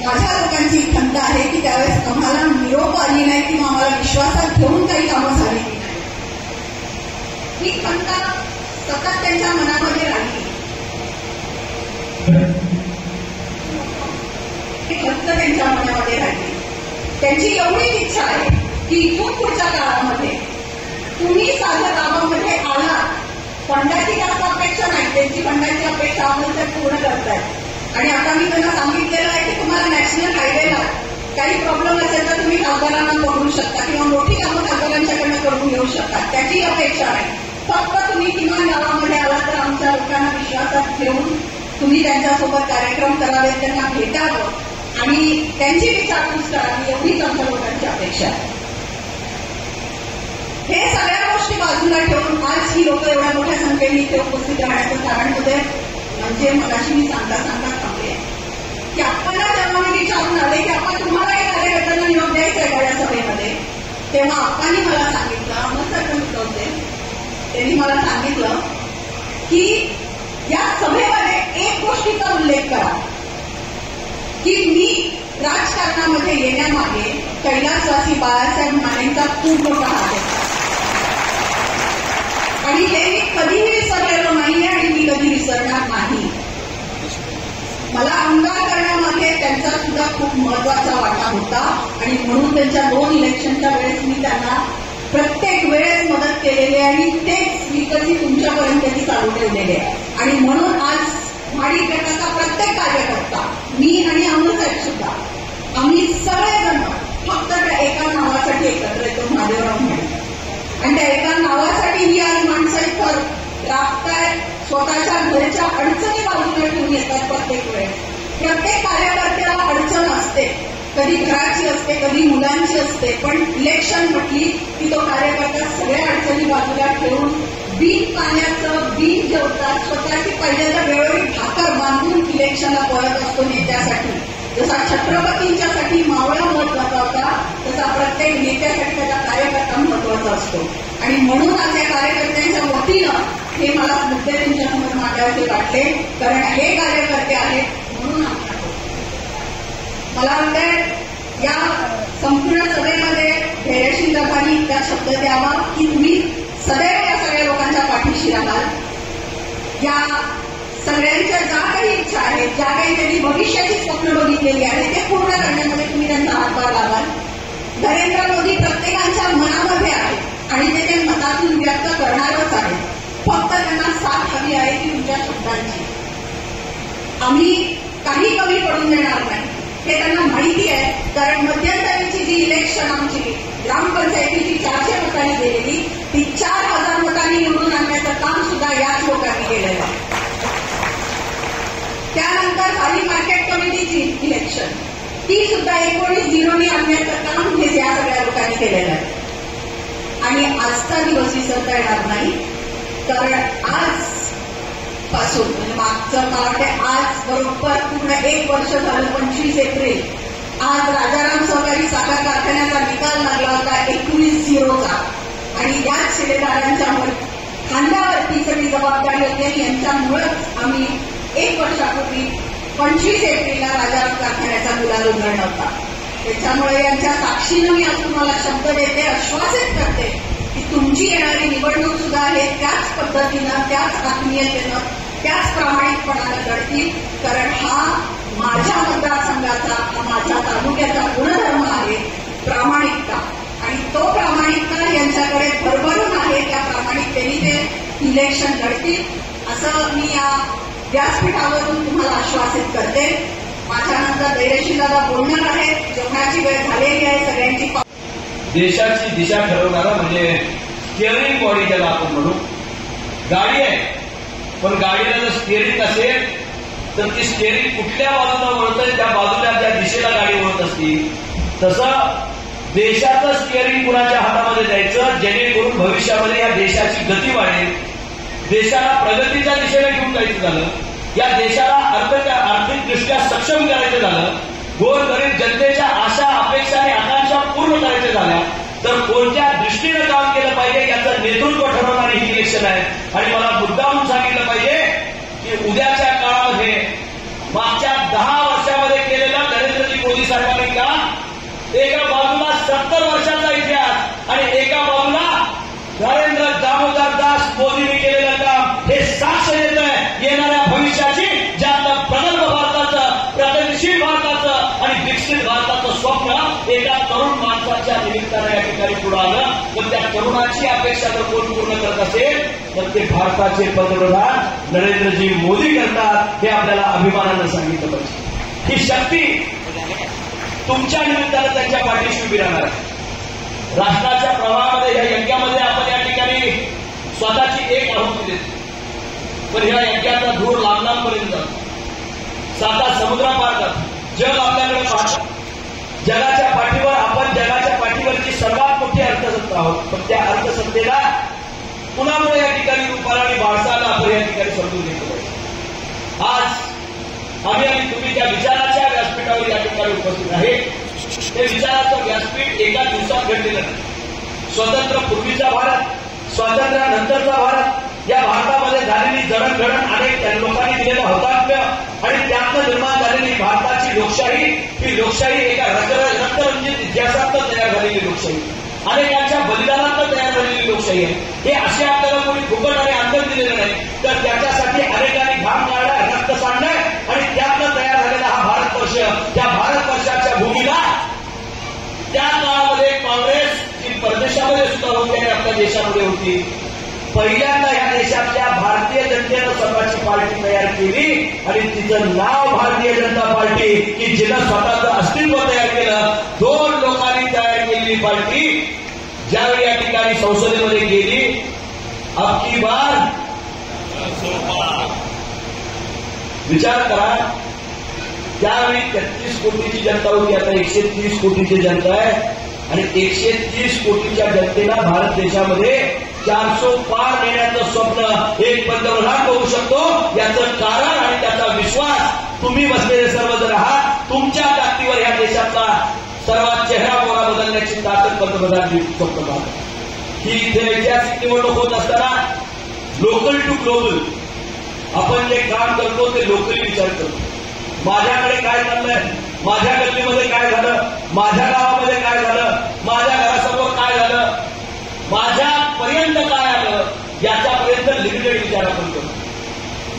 माझ्या लोकांची खंत आहे की त्यावेळेस आम्हाला निरोप आली नाही किंवा आम्हाला विश्वासात घेऊन काही कामं झाली नाही. ही खंत सतत त्यांच्या मनामध्ये राहिली. खंत त्यांच्या मनामध्ये राहिली. त्यांची एवढीच इच्छा आहे की इथून पुढच्या काळामध्ये तुम्ही साध्या गावामध्ये आला, फंडाची जास्त अपेक्षा नाही, त्यांची फंडाची अपेक्षा आम्हाला पूर्ण करतायत. आणि आता मी त्यांना सांगितलेलं आहे की तुम्हाला नॅशनल हायवेला काही प्रॉब्लेम असेल तर तुम्ही खासदारांना पकडू शकता किंवा मोठी कामं खासदारांच्याकडनं करून घेऊ शकता, त्याची अपेक्षा आहे. फक्त तुम्ही किमान गावामध्ये आला तर आमच्या लोकांना विश्वासात घेऊन तुम्ही त्यांच्यासोबत कार्यक्रम करावेत, त्यांना भेटावं आणि त्यांची विचारपूस करावी, एवढीच आमच्या लोकांची अपेक्षा आहे. हे सगळ्या गोष्टी बाजूला ठेवून आज ही लोक एवढ्या मोठ्या संख्येने इथे उपस्थित राहण्याचं कारण होते म्हणजे मगाशी मी सांगता थांबले की आपल्याला जेव्हा मी विचारून आले की आपण तुम्हाला या कार्यकर्त्यांना निरोप द्यायचा आहे या सभेमध्ये, तेव्हा आप्पांनी मला सांगितलं, अमर सरपंच होते, त्यांनी मला सांगितलं की या सभेमध्ये एक गोष्टीचा उल्लेख करा की मी राजकारणामध्ये येण्यामागे कैलासवासी बाळासाहेब मानेंचा खूप मोठा हात आहे आणि हे मी कधीही विसरलेलो नाहीये आणि मी कधी विसरणार नाही. मला आमदार करण्यामागे त्यांचा सुद्धा खूप महत्वाचा वाटा होता आणि म्हणून त्यांच्या 2 इलेक्शनच्या वेळेस मी त्यांना प्रत्येक वेळेस मदत केलेली आहे आणि तेच विकसित तुमच्यापर्यंतची चालू ठेवलेले आहे. आणि म्हणून आज माणिक गटाचा प्रत्येक कार्यकर्ता, मी आणि अमरसाहेब सुद्धा, आम्ही सगळेजण फक्त त्या एका नावासाठी एकत्र येतो, महादेवराव माणिक. आणि त्या एका नावासाठी ही आज माणसं इथं राबतायत, स्वतःच्या घरच्या अडचणी बाजूला ठेवून येतात. प्रत्येक वेळेस प्रत्येक कार्यकर्त्याला अडचण असते, कधी घराची असते, कधी मुलांची असते, पण इलेक्शन म्हटली की तो कार्यकर्ता सगळ्या अडचणी बाजूला ठेवून बिन पाण्याचं, बिन जेवतात, स्वतःची पहिल्यांदा वेळोवेळी भाकर बांधून इलेक्शनला पळत असतो नेत्यासाठी. जसा छत्रपतींच्यासाठी मावळा महत्वाचा होता तसा प्रत्येक नेत्यासाठी त्याचा कार्यकर्ता महत्वाचा असतो. आणि म्हणून आज या कार्यकर्त्यांच्या वतीनं हे मला मुद्दे तुमच्यासमोर मांडायचे वाटले, कारण हे कार्यकर्ते आहेत म्हणून मला वाटतं या संपूर्ण सभेमध्ये धैर्यशील दादांनी इतका शब्द द्यावा की तुम्ही सदैव या सगळ्या लोकांच्या पाठीशी राहाल. या सगळ्यांच्या ज्या काही इच्छा आहेत, ज्या काही त्यांनी भविष्याची स्वप्न बघितलेली आहेत ते पूर्ण करण्यामध्ये तुम्ही त्यांचा हातभार लावाल. नरेंद्र मोदी प्रत्येकाच्या मनामध्ये आहेत आणि ते मतातून व्यक्त करणारच आहेत. फक्त त्यांना साथ हवी आहे की तुमच्या शब्दांची. आम्ही काही कमी पडून देणार नाही हे त्यांना माहिती आहे, कारण मध्यंतरीची जी इलेक्शन आमची ग्रामपंचायतीची 400 मतांनी गेलेली ती 4000 मतांनी निवडून आणण्याचं काम सुद्धा याच लोकांनी केलेलं आहे. त्यानंतर झाली मार्केट कमिटीची इलेक्शन, ती सुद्धा 19-0 आणण्याचं काम हे या सगळ्या लोकांनी केलेलं आहे. आणि आजचा दिवस विसरता येणार नाही, कारण आज पासून म्हणजे मागचं मला वाटते आज बरोबर पूर्ण 1 वर्ष झालं. 25 एप्रिल आज राजाराम सहकारी साखर कारखान्याचा निकाल लागला होता 21-0चा आणि याच शिलेदारांच्या खांद्यावरती सगळी जबाबदारी होती. यांच्यामुळेच आम्ही 1 वर्षापूर्वी 25 एप्रिलला राजाराम कारखान्याचा गुलाल उधळला होता. त्याच्यामुळे यांच्या साक्षीनं मी आज तुम्हाला शब्द देते, आश्वासित करते की तुमची येणारी निवडणूक सुद्धा हे त्याच पद्धतीनं, त्याच आत्मीयतेनं, त्याच प्रामाणिकपणानं घडतील. कारण हा माझ्या मतदारसंघाचा, हा माझ्या तालुक्याचा गुणधर्म आहे प्रामाणिकता. आणि तो प्रामाणिकता यांच्याकडे भरभरून आहे. त्या प्रामाणिकतेने ते इलेक्शन लढतील असं मी या व्यासपीठावरून तुम्हाला आश्वासित करते. माझ्यानंतर दैरेशी दादा बोलणार आहेत. जेवणाची वेळ झालेली आहे. सगळ्यांची देशाची दिशा ठरवणारा म्हणजे स्टिअरिंग बॉडी ज्याला आपण म्हणू. गाडी आहे, पण गाडीला जर स्टिअरिंग असेल तर ती स्टिअरिंग कुठल्या बाजूला वळतंय त्या बाजूला ज्या दिशेला गाडी वळत असती, तसं देशाचं स्टिअरिंग कुणाच्या हातामध्ये द्यायचं जेणेकरून भविष्यामध्ये या देशाची गती वाढेल, देशाला प्रगतीच्या दिशेला घेऊन जायचं झालं, या देशाला आर्थिकदृष्ट्या सक्षम करायचं झालं, गोरगरीब जनतेच्या आशा अपेक्षा आणि आकांक्षा पूर्ण करायच्या झाल्या तर कोणत्या दृष्टीनं काम केलं पाहिजे याचं नेतृत्व ठरवणारी ही इलेक्शन आहे. आणि मला मुद्दामून सांगितलं पाहिजे की उद्याच्या काळामध्ये मागच्या 10 वर्षामध्ये केलेलं नरेंद्रजी मोदी साहेबांनी काम, एका बाजूला 70 वर्षाचा इतिहास आणि एका बाजूला नरेंद्र दामोदर दास मोदींनी केलेलं काम हे साक्ष देत आहे येणाऱ्या भविष्याची, ज्यातलं प्रगल्भ भारताचं, प्रगतिशील भारताचं आणि विकसित भारताचं स्वप्न एका तरुण माणसाच्या निमित्तानं या ठिकाणी पुढे आलं. तर त्या तरुणाची अपेक्षा जर कोण पूर्ण करत असेल तर ते भारताचे पंतप्रधान नरेंद्रजी मोदी करतात हे आपल्याला अभिमानानं सांगितलं पाहिजे. ही शक्ती तुमच्या निमित्तानं त्यांच्या पाठीशी उभी राहणार आहे. राष्ट्राच्या प्रवाहामध्ये ह्या यज्ञामध्ये आपण या ठिकाणी स्वतःची एक आहुती देतो, पण ह्या यज्ञाचा धूर लांबलांपर्यंत साता समुद्रापार जातो. जग आपल्याकडे पाहतं. जगाच्या पाठीवर आपण जगाच्या पाठीवरची सर्वात मोठी अर्थसत्ता आहोत, पण त्या अर्थसत्तेला पुन्हा या ठिकाणी रूपाला आणि वारसाला आपण या ठिकाणी समजून घेतलं पाहिजे. आज आम्ही आणि तुम्ही त्या विचाराच्या व्यासपीठावर या ठिकाणी उपस्थित आहे. ते विचाराचं व्यासपीठ एका दिवसात घडलेलं नाही. स्वतंत्र पूर्वीचा भारत, स्वातंत्र्यानंतरचा भारत, या भारतामध्ये झालेली जडणघडण, अनेक लोकांनी दिलेलं हौतात्म्य आणि त्यातनं निर्माण झालेली भारताची लोकशाही, ही लोकशाही एका रक्तरंजित इतिहासातनं तयार झालेली लोकशाही, अनेकांच्या बलिदानातनं तयार झालेली लोकशाही आहे. हे असे आपल्याला कोणी फुकट आणि अंतर दिलेलं नाही, तर त्याच्यासाठी अनेकांनी घाम काढलाय, रक्त सांडलंय आणि त्यातनं तयार झालेला हा भारतवर्ष, त्या भारतवर्षाच्या भूमीला त्या काळामध्ये काँग्रेस जी परदेशामध्ये सुद्धा होती आणि आपल्या देशामध्ये होती, पहिल्यांदा या देशातल्या भारतीय जनतेनं स्वतःची पार्टी तयार केली आणि तिचं नाव भारतीय जनता पार्टी, की जिनं स्वतःचं अस्तित्व तयार केलं. 2 लोकांनी तयार केलेली पार्टी ज्यावेळी या ठिकाणी संसदेमध्ये गेली, अबकी बार विचार करा, त्यावेळी 33 कोटीची जनता होती, आता 130 कोटीची जनता आहे आणि 130 कोटीच्या जनतेला भारत देशामध्ये 400 पार नेण्याचं स्वप्न एक पंतप्रधान होऊ शकतो. याचं कारण आणि त्याचा विश्वास तुम्ही बसलेले सर्वजण आहात. तुमच्या ताकदीवर या देशाचा सर्वात चेहरा मोहरा बदलण्याची ताकद पंतप्रधान स्वप्न पाहतात. ही इथे ऐतिहासिक निवडणूक होत असताना लोकल टू ग्लोबल आपण जे काम करतो ते लोकली विचार करतो. माझ्याकडे काय चाललंय, माझ्या गल्लीमध्ये काय झालं, माझ्या गावामध्ये काय झालं, माझ्या घरासमोर काय झालं, माझ्यापर्यंत काय आलं, याच्यापर्यंत लिमिटेड विचार आपण करतो.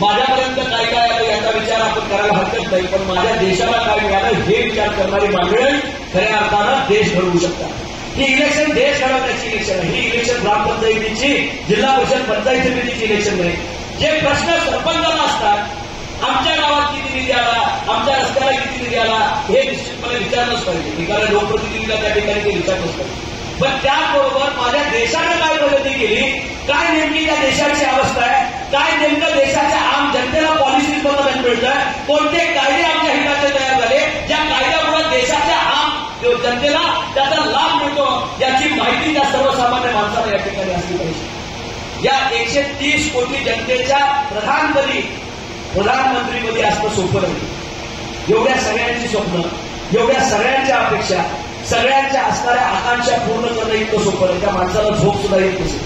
माझ्यापर्यंत काय काय आलं याचा विचार आपण करायला हरकत नाही, पण माझ्या देशाला काय मिळालं हे विचार करणारी मंडळी खऱ्या अर्थानं देश घडवू शकतात. ही इलेक्शन देश घडवण्याची इलेक्शन आहे. ही इलेक्शन ग्रामपंचायतीची, जिल्हा परिषद पंचायत समितीची इलेक्शन नाही. जे प्रश्न सरपंचाला असतात, आमच्या गावात किती निधी आला, आमच्या रस्त्याला किती निधी आला, हे निश्चितपणे विचारलंच पाहिजे, कारण लोकप्रतिनिधीला त्या ठिकाणी ते विचारलंच पाहिजे. पण त्याचबरोबर माझ्या देशानं काय प्रगती केली, काय नेमकी त्या देशाची अवस्था आहे, काय नेमकं देशाच्या आम जनतेला पॉलिसीज बदल मिळतंय, कोणते कायदे आमच्या हिताचे तयार झाले, ज्या कायद्यामुळे देशाच्या आम जनतेला त्याचा लाभ मिळतो, याची माहिती त्या सर्वसामान्य माणसाला या ठिकाणी असली पाहिजे. या 130 कोटी जनतेच्या प्रधानमंत्रीपदी असणं सोपं नाही. एवढ्या सगळ्यांची स्वप्न, एवढ्या सगळ्यांच्या अपेक्षा, सगळ्यांच्या असणाऱ्या आकांक्षा पूर्ण करणं इतकं सोपं नाही. त्या माणसाला झोप सुद्धा येत नसेल.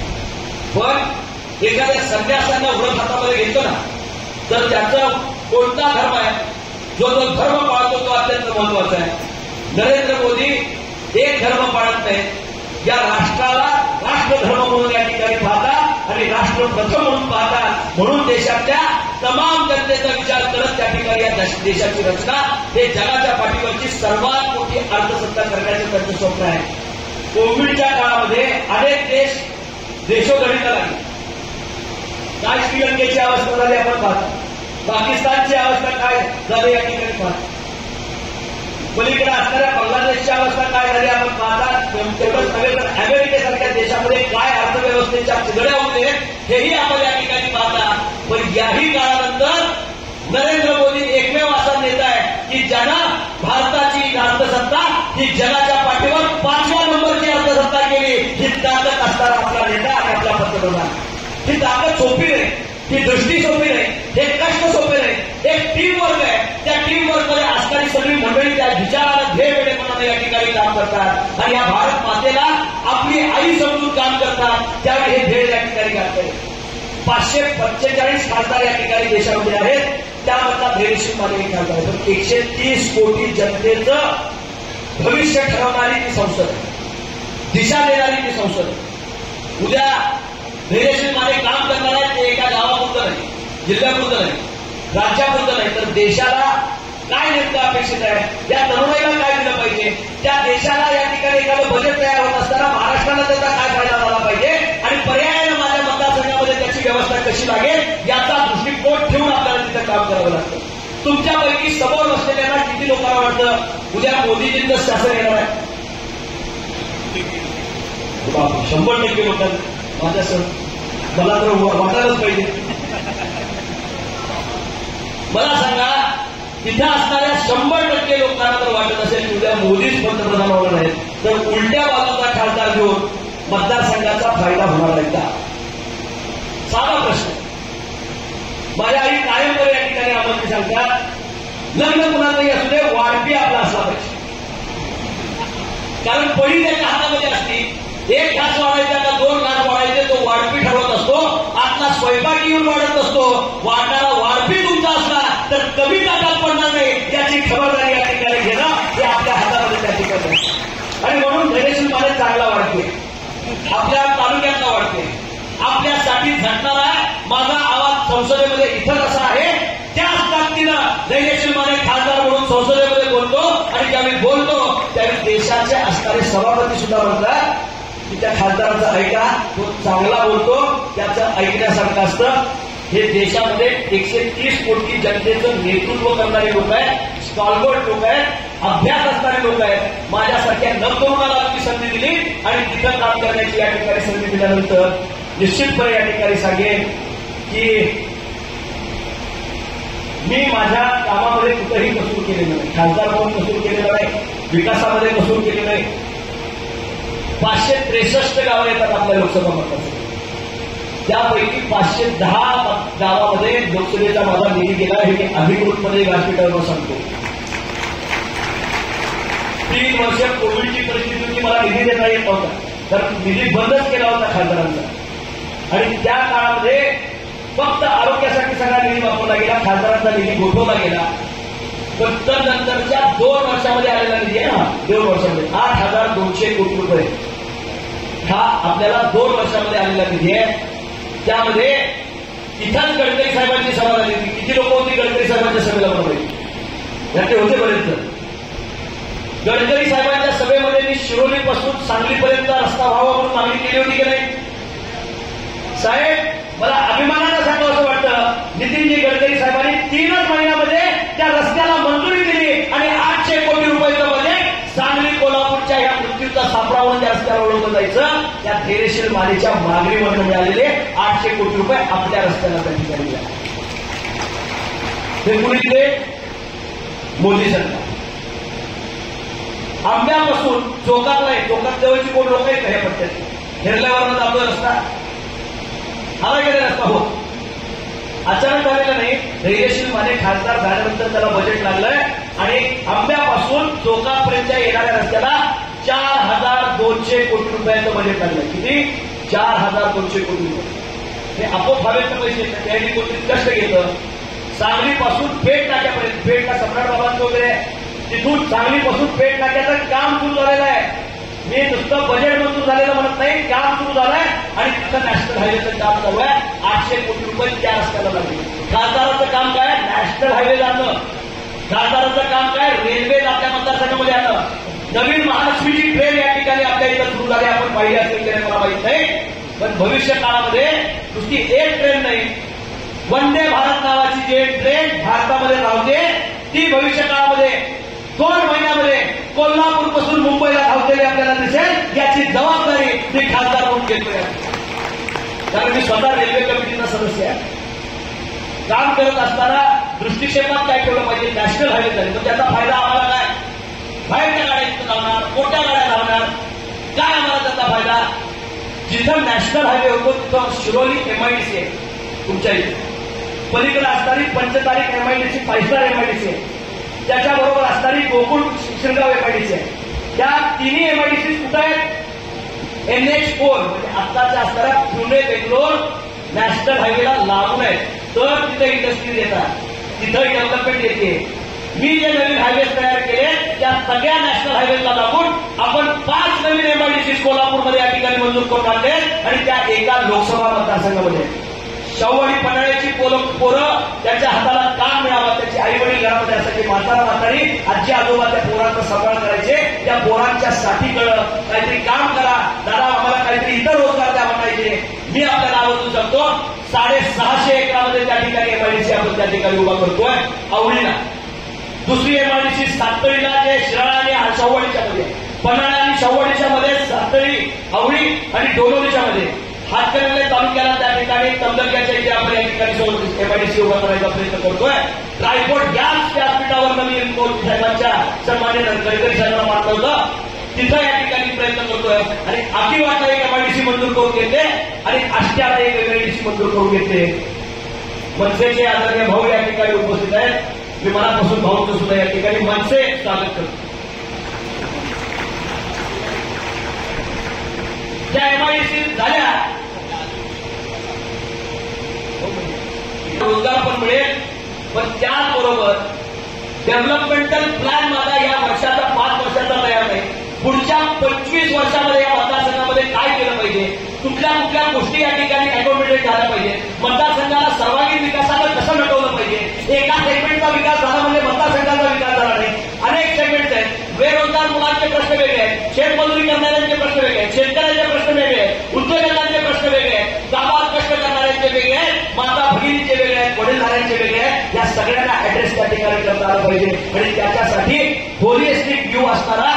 पण एखाद्या संन्यासांना व्रत हातामध्ये घेतलं ना, तर त्याचा कोणता धर्म आहे, जो धर्म पाळतो तो अत्यंत महत्वाचा आहे. नरेंद्र मोदी एक धर्म पाळत नाही, या राष्ट्राला राष्ट्रधर्म म्हणून या ठिकाणी पाहतात आणि राष्ट्र प्रथम म्हणून पाहतात. म्हणून देशातल्या तमाम जनतेचा विचार करत त्या ठिकाणी या देशाची रचना हे जगाच्या पाठीवरची सर्वात मोठी अर्थसत्ता करण्याचं त्यांचं स्वप्न आहे. कोविडच्या काळामध्ये अनेक देश देशोधडीला लागले. काय श्रीलंकेची अवस्था झाली आपण पाहतो, पाकिस्तानची अवस्था काय झाली या ठिकाणी पाहतो, पलीकडे असणाऱ्या बांगलादेशची अवस्था काय झाली आपण पाहतात. तेवढंच नव्हे तर अमेरिकेसारख्या देशामध्ये काय अर्थव्यवस्थेच्या चिघळ्या होते हेही आपण या ठिकाणी पाहता. पण याही काळानंतर नरेंद्र मोदी एकमेव असा नेता आहे की ज्यानं भारताची अर्थसत्ता ही जगाच्या पाठीवर 5व्या नंबरची अर्थसत्ता केली. ही ताकद असणारा आपला नेता आणि आपला पंतप्रधान. ही ताकद सोपी नाही, ही दृष्टी सोपी नाही, हे कष्ट सोपे नाही. एक टीम वर्क आहे. त्या टीम वर्क मध्ये असणारी सगळी मंडळी त्या विचाराला ध्येय वेळेपणाने या ठिकाणी काम करतात आणि या भारत मातेला आपली आई समजून काम करतात. त्यावेळी हे ध्येय या ठिकाणी गाठते. 545 खासदार या ठिकाणी देशामध्ये आहेत. त्यामधला धैर्यशील माझे खासदार आहे. पण 130 कोटी जनतेचं भविष्य ठरवणारी ती संसद आहे, दिशा देणारी ती संसद आहे. उद्या धैर्यशील माझे काम करणार आहे ते एका गावापुरतं नाही, जिल्ह्यापुरतं नाही, राज्यापुरतं नाही, तर देशाला काय नेमकं अपेक्षित आहे, या तरुणाईला काय दिलं पाहिजे, त्या देशाला या ठिकाणी एखादं बजेट तयार होत असताना महाराष्ट्राला त्याचा काय फायदा झाला पाहिजे आणि पर्यायानं माझ्या मतदारसंघामध्ये त्याची व्यवस्था कशी लागेल याचा दृष्टिकोन ठेवून आपल्याला तिथं काम करावं लागतं. तुमच्यापैकी समोर बसलेल्यांना किती लोकांना वाटतं उद्या मोदीजींचं शासन येणार आहे? 100% लोकांना माझ्या सर मला तर वाटायलाच पाहिजे. मला सांगा, तिथं असणाऱ्या 100% लोकांना तर वाटत असेल की उद्या मोदीच पंतप्रधान होणार आहेत, तर उलट्या बाजूचा खासदार घेऊन मतदारसंघाचा फायदा होणार आहे का? साधा प्रश्न. माझ्या आई कायमपणे या ठिकाणी आम्हाला सांगतात, लग्न कुणाचंही असू दे, वाढपी आपला असला पाहिजे. कारण पडी त्याच्या हातामध्ये असती. एक घास वाढायचा का 2 घास वाढायचे तो वाढपी ठरवत असतो. आतला स्वयंपाक येऊन वाढत असतो. वाढणारा वाढपी तुमचा असला तर कमी ताटात पडणार नाही याची खबरदारी या ठिकाणी घेणं हे आपल्या हातामध्ये त्या ठिकाणी. आणि म्हणून धैर्यशील माझे चांगला वाढते, आपल्या तालुक्यातला वाढते, आपल्यासाठी झटणारा माझा आवाज संसदेमध्ये इथं कसा आहे त्याच ताकदीनं धैर्यशील माझे खासदार म्हणून संसदेमध्ये बोलतो. आणि ज्यावेळी बोलतो त्यावेळी देशाचे असणारे सभापती सुद्धा म्हणतात की त्या खासदाराचं ऐका, तो चांगला बोलतो, त्याचं ऐकण्यासारखं असतं. हे देशामध्ये 130 कोटी जनतेचं नेतृत्व करणारे लोक आहेत, स्टॉलवर्ड लोक आहेत, अभ्यास असणारे लोक आहेत. माझ्यासारख्या नवतरुणाला आपली संधी दिली आणि तिथं काम करण्याची या ठिकाणी संधी दिल्यानंतर निश्चितपणे या ठिकाणी सांगेन की मी माझ्या कामामध्ये कुठंही कसूर केलेलं नाही, खासदार म्हणून कसूर केलेलं नाही, विकासामध्ये कसूर केलेलं नाही. 563 गावं येतात आपल्या लोकसभा मतदारसंघात. त्यापैकी 510 गावामध्ये लोकसभेचा माझा निधी गेला हे मी अधिकृतपणे व्यासपीठावर सांगतो. 3 वर्ष कोविडची परिस्थिती होती, मला निधी देता येत नव्हता, तर निधी बंदच केला होता खासदारांचा. आणि त्या काळामध्ये फक्त आरोग्यासाठी सगळा निधी वापरला गेला, खासदारांचा निधी गोठवला गेला. पण नंतरच्या 2 वर्षामध्ये आलेला निधी आहे ना, 2 वर्षामध्ये 8,200 कोटी रुपये हा आपल्याला 2 वर्षामध्ये आलेला निधी आहे. त्यामध्ये इथंच गडकरी साहेबांची सभा झाली होती. किती लोक होती गडकरी साहेबांच्या सभेला बनवली याचे होते बरेच जण. गडकरी साहेबांच्या सभेमध्ये मी शिरोलीपासून सांगलीपर्यंत रस्ता व्हावा म्हणून मागणी केली होती की नाही साहेब? मला अभिमानानं सांगावं असं वाटतं, नितीनजी गडकरी साहेबांनी 3च महिन्यामध्ये त्या रस्त्याला मंजुरी दिली आणि 800 कोटी रुपयाचं बजेट सांगली कोल्हापूरच्या या मृत्यूचा सापळा म्हणून त्या रस्त्याला ओळखलं जायचं. त्या धैर्यशील मानेच्या मागणीवरून मिळालेले 800 कोटी रुपये आपल्या रस्त्याला त्या ठिकाणी दिले. हे कुणी दिले? मोदी सरकार. आंब्यापासून चोकातला आहे, चोकात जवळची कोण लोक आहेत हे पट्ट्यात हेरल्यावर आपला रस्ता हा वगैरे रस्ता हो अचानक झालेला नाही. धैर्यशील माने खासदार झाल्यानंतर त्याला बजेट लागलंय आणि आंब्यापासून चोकापर्यंतच्या येणाऱ्या रस्त्याला 4,200 कोटी रुपयांचं बजेट लागलंय. किती? 4,200 कोटी रुपये. हे आपोआप हवेचे पैसे येतात. त्यांनी कोणतरी कष्ट घेतं. सांगलीपासून पेठ नाक्यापर्यंत, पेठला सम्राट बाबांचं वगैरे तिथून सांगलीपासून पेठ नाक्याचं काम सुरू झालेलं आहे. मी नुसतं बजेट मंजूर झालेलं म्हणत नाही, काम सुरू झालंय आणि तिथं नॅशनल हायवेचं काम चालू आहे. 800 कोटी रुपये त्या रस्त्याला लागले. खासदाराचं काम काय? नॅशनल हायवे जाणं. खासदाराचं काम काय? रेल्वे आपल्या मतदारसंघामध्ये आणणं. नवीन महालक्ष्मीची ट्रेन या ठिकाणी आपल्या इथं सुरू झाली, आपण पाहिली असेल की मला माहित नाही. पण भविष्य काळामध्ये नुसती एक ट्रेन नाही, वंदे भारत नावाची जे ट्रेन भारतामध्ये धावते ती भविष्य काळामध्ये 2 महिन्यामध्ये कोल्हापूरपासून मुंबईला धावतेली आपल्याला दिसेल. याची जबाबदारी मी खासदार म्हणून घेतोय, कारण मी स्वतः रेल्वे कमिटीचा सदस्य आहे. काम करत असताना दृष्टिक्षेपात काय ठेवलं पाहिजे? नॅशनल हायवे झाले तर त्याचा फायदा आम्हाला काय? बाहेरच्या गाड्या इथं धावणार, मोठ्या गाड्या धावणार, काय आम्हाला त्याचा फायदा? जिथं नॅशनल हायवे होतो तिथं शिरोली MIDC आहे तुमच्या इथे, पलीकडे असणारी पंचतारीख MIDC 5 स्टार MIDC आहे, त्याच्याबरोबर असणारी गोकुळ शिरगाव MIDC आहे. त्या तिन्ही MIDC कुठे आहेत? NH4 म्हणजे आत्ताच्या असणाऱ्या पुणे बेंगलोर नॅशनल हायवेला लागून आहेत. तर तिथे इंडस्ट्रीज येतात, तिथं डेव्हलपमेंट येते. मी जे नवीन हायवे तयार केले त्या सगळ्या नॅशनल हायवेला लागून आपण 5 नवीन MIDC कोल्हापूरमध्ये या ठिकाणी मंजूर करून आणले आणि त्या एका लोकसभा मतदारसंघामध्ये. शाहू आणि पन्हाळ्याची पोरं त्यांच्या हाताला काम मिळावं, त्याची आई वडील घरामध्ये असायचे, म्हातारा म्हातारी आजी आजोबा त्या पोरांचा सांभाळ करायचे. त्या पोरांच्या साठी काहीतरी काम करा दादा, आम्हाला काहीतरी इतर रोजगार द्या म्हणायचे. मी आपल्याला आवडू शकतो 650 एकरामध्ये त्या ठिकाणी MIDC आपण त्या ठिकाणी उभा करतोय. आवडीला दुसरी MIDC सातळीला जे शिराळा आणि शाहूवाडीच्या मध्ये, पन्हाळा आणि शाहूवाडीच्या मध्ये सातळी, आवडी आणि डोंबिवलीच्या मध्ये, हातकणंगले तालुक्याला त्या ठिकाणी तमलक्याच्या इथे आपण या ठिकाणी MIDC उभा करायचा प्रयत्न करतोय. ट्रायपोर्ट गॅस व्यासपीठावर नवीन साहेबांच्या सन्मान्य गडकरी साहेबांना मारलं होतं, तिथं या ठिकाणी प्रयत्न करतोय. आणि आकिवाटला एक MIDC मंजूर करून घेतले आणि आष्ट्याला एक MIDC मंजूर करून घेतले. मनसेचे आदरणीय भाऊ या ठिकाणी उपस्थित आहेत. मी मनापासून भाऊंचं सुद्धा या ठिकाणी मनसे स्वागत करतो. ज्या MIDC झाल्या रोजगार पण मिळेल, पण त्याचबरोबर डेव्हलपमेंटल प्लॅन माझा या वर्षाचा 5 वर्षाचा तयार नाही. पुढच्या 25 वर्षामध्ये या मतदारसंघामध्ये काय केलं पाहिजे, कुठल्या कुठल्या गोष्टी या ठिकाणी अकोमोडेट झाल्या पाहिजे, मतदारसंघाला सर्वांगीण विकासाला कसं नटवलं पाहिजे. एका सेगमेंटचा विकास झाला म्हणजे मतदारसंघाचा विकास झाला नाही. अनेक सेगमेंट्स आहेत. बेरोजगार मुलांचे प्रश्न वेगळे आहेत, शेतमजुरी करणाऱ्यांचे प्रश्न वेगळे आहेत, शेतकऱ्यांचे प्रश्न वेगळे आहेत, उद्योजकांचे प्रश्न वेगळे आहेत, गावात कष्ट करणाऱ्यांचे वेगळे आहेत, माता भगिनीचे वेगळे आहेत, वडीलधाऱ्यांचे वेगळे आहेत. या सगळ्यांना ऍड्रेस त्या ठिकाणी करता आलं पाहिजे आणि त्याच्यासाठी होलिस्टिक व्ह्यू असणारा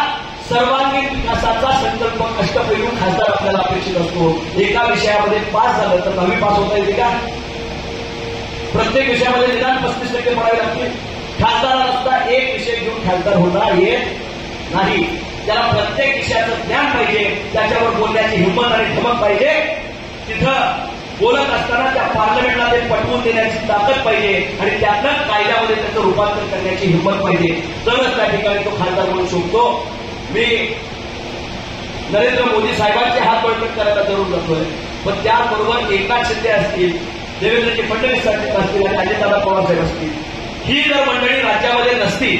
सर्वांगीण विकासाचा संकल्प कष्टपैलू खासदार आपल्याला अपेक्षित असतो. एका विषयामध्ये पास झालं तर 10वी पास होता येते का? प्रत्येक विषयामध्ये निदान 35% पडावे लागतील. खासदाराला सुद्धा एक विषय घेऊन खासदार होता येत नाही. त्याला प्रत्येक विषयाचं ज्ञान पाहिजे, त्याच्यावर बोलण्याची हिंमत आणि धमक पाहिजे. तिथं बोलत असताना त्या पार्लमेंटला ते पटवून देण्याची ताकद पाहिजे आणि त्यातनं कायद्यामध्ये त्याचं रूपांतर करण्याची हिंमत पाहिजे. तरच त्या ठिकाणी तो खासदार म्हणू शकतो. मी नरेंद्र मोदी साहेबांचे हात बळकट करायला जरूर जातोय, पण त्याबरोबर एकनाथ शिंदे असतील, देवेंद्रजी फडणवीस साहेब असतील आणि अजितदादा पवार साहेब असतील, ही जर मंडळी राज्यामध्ये नसती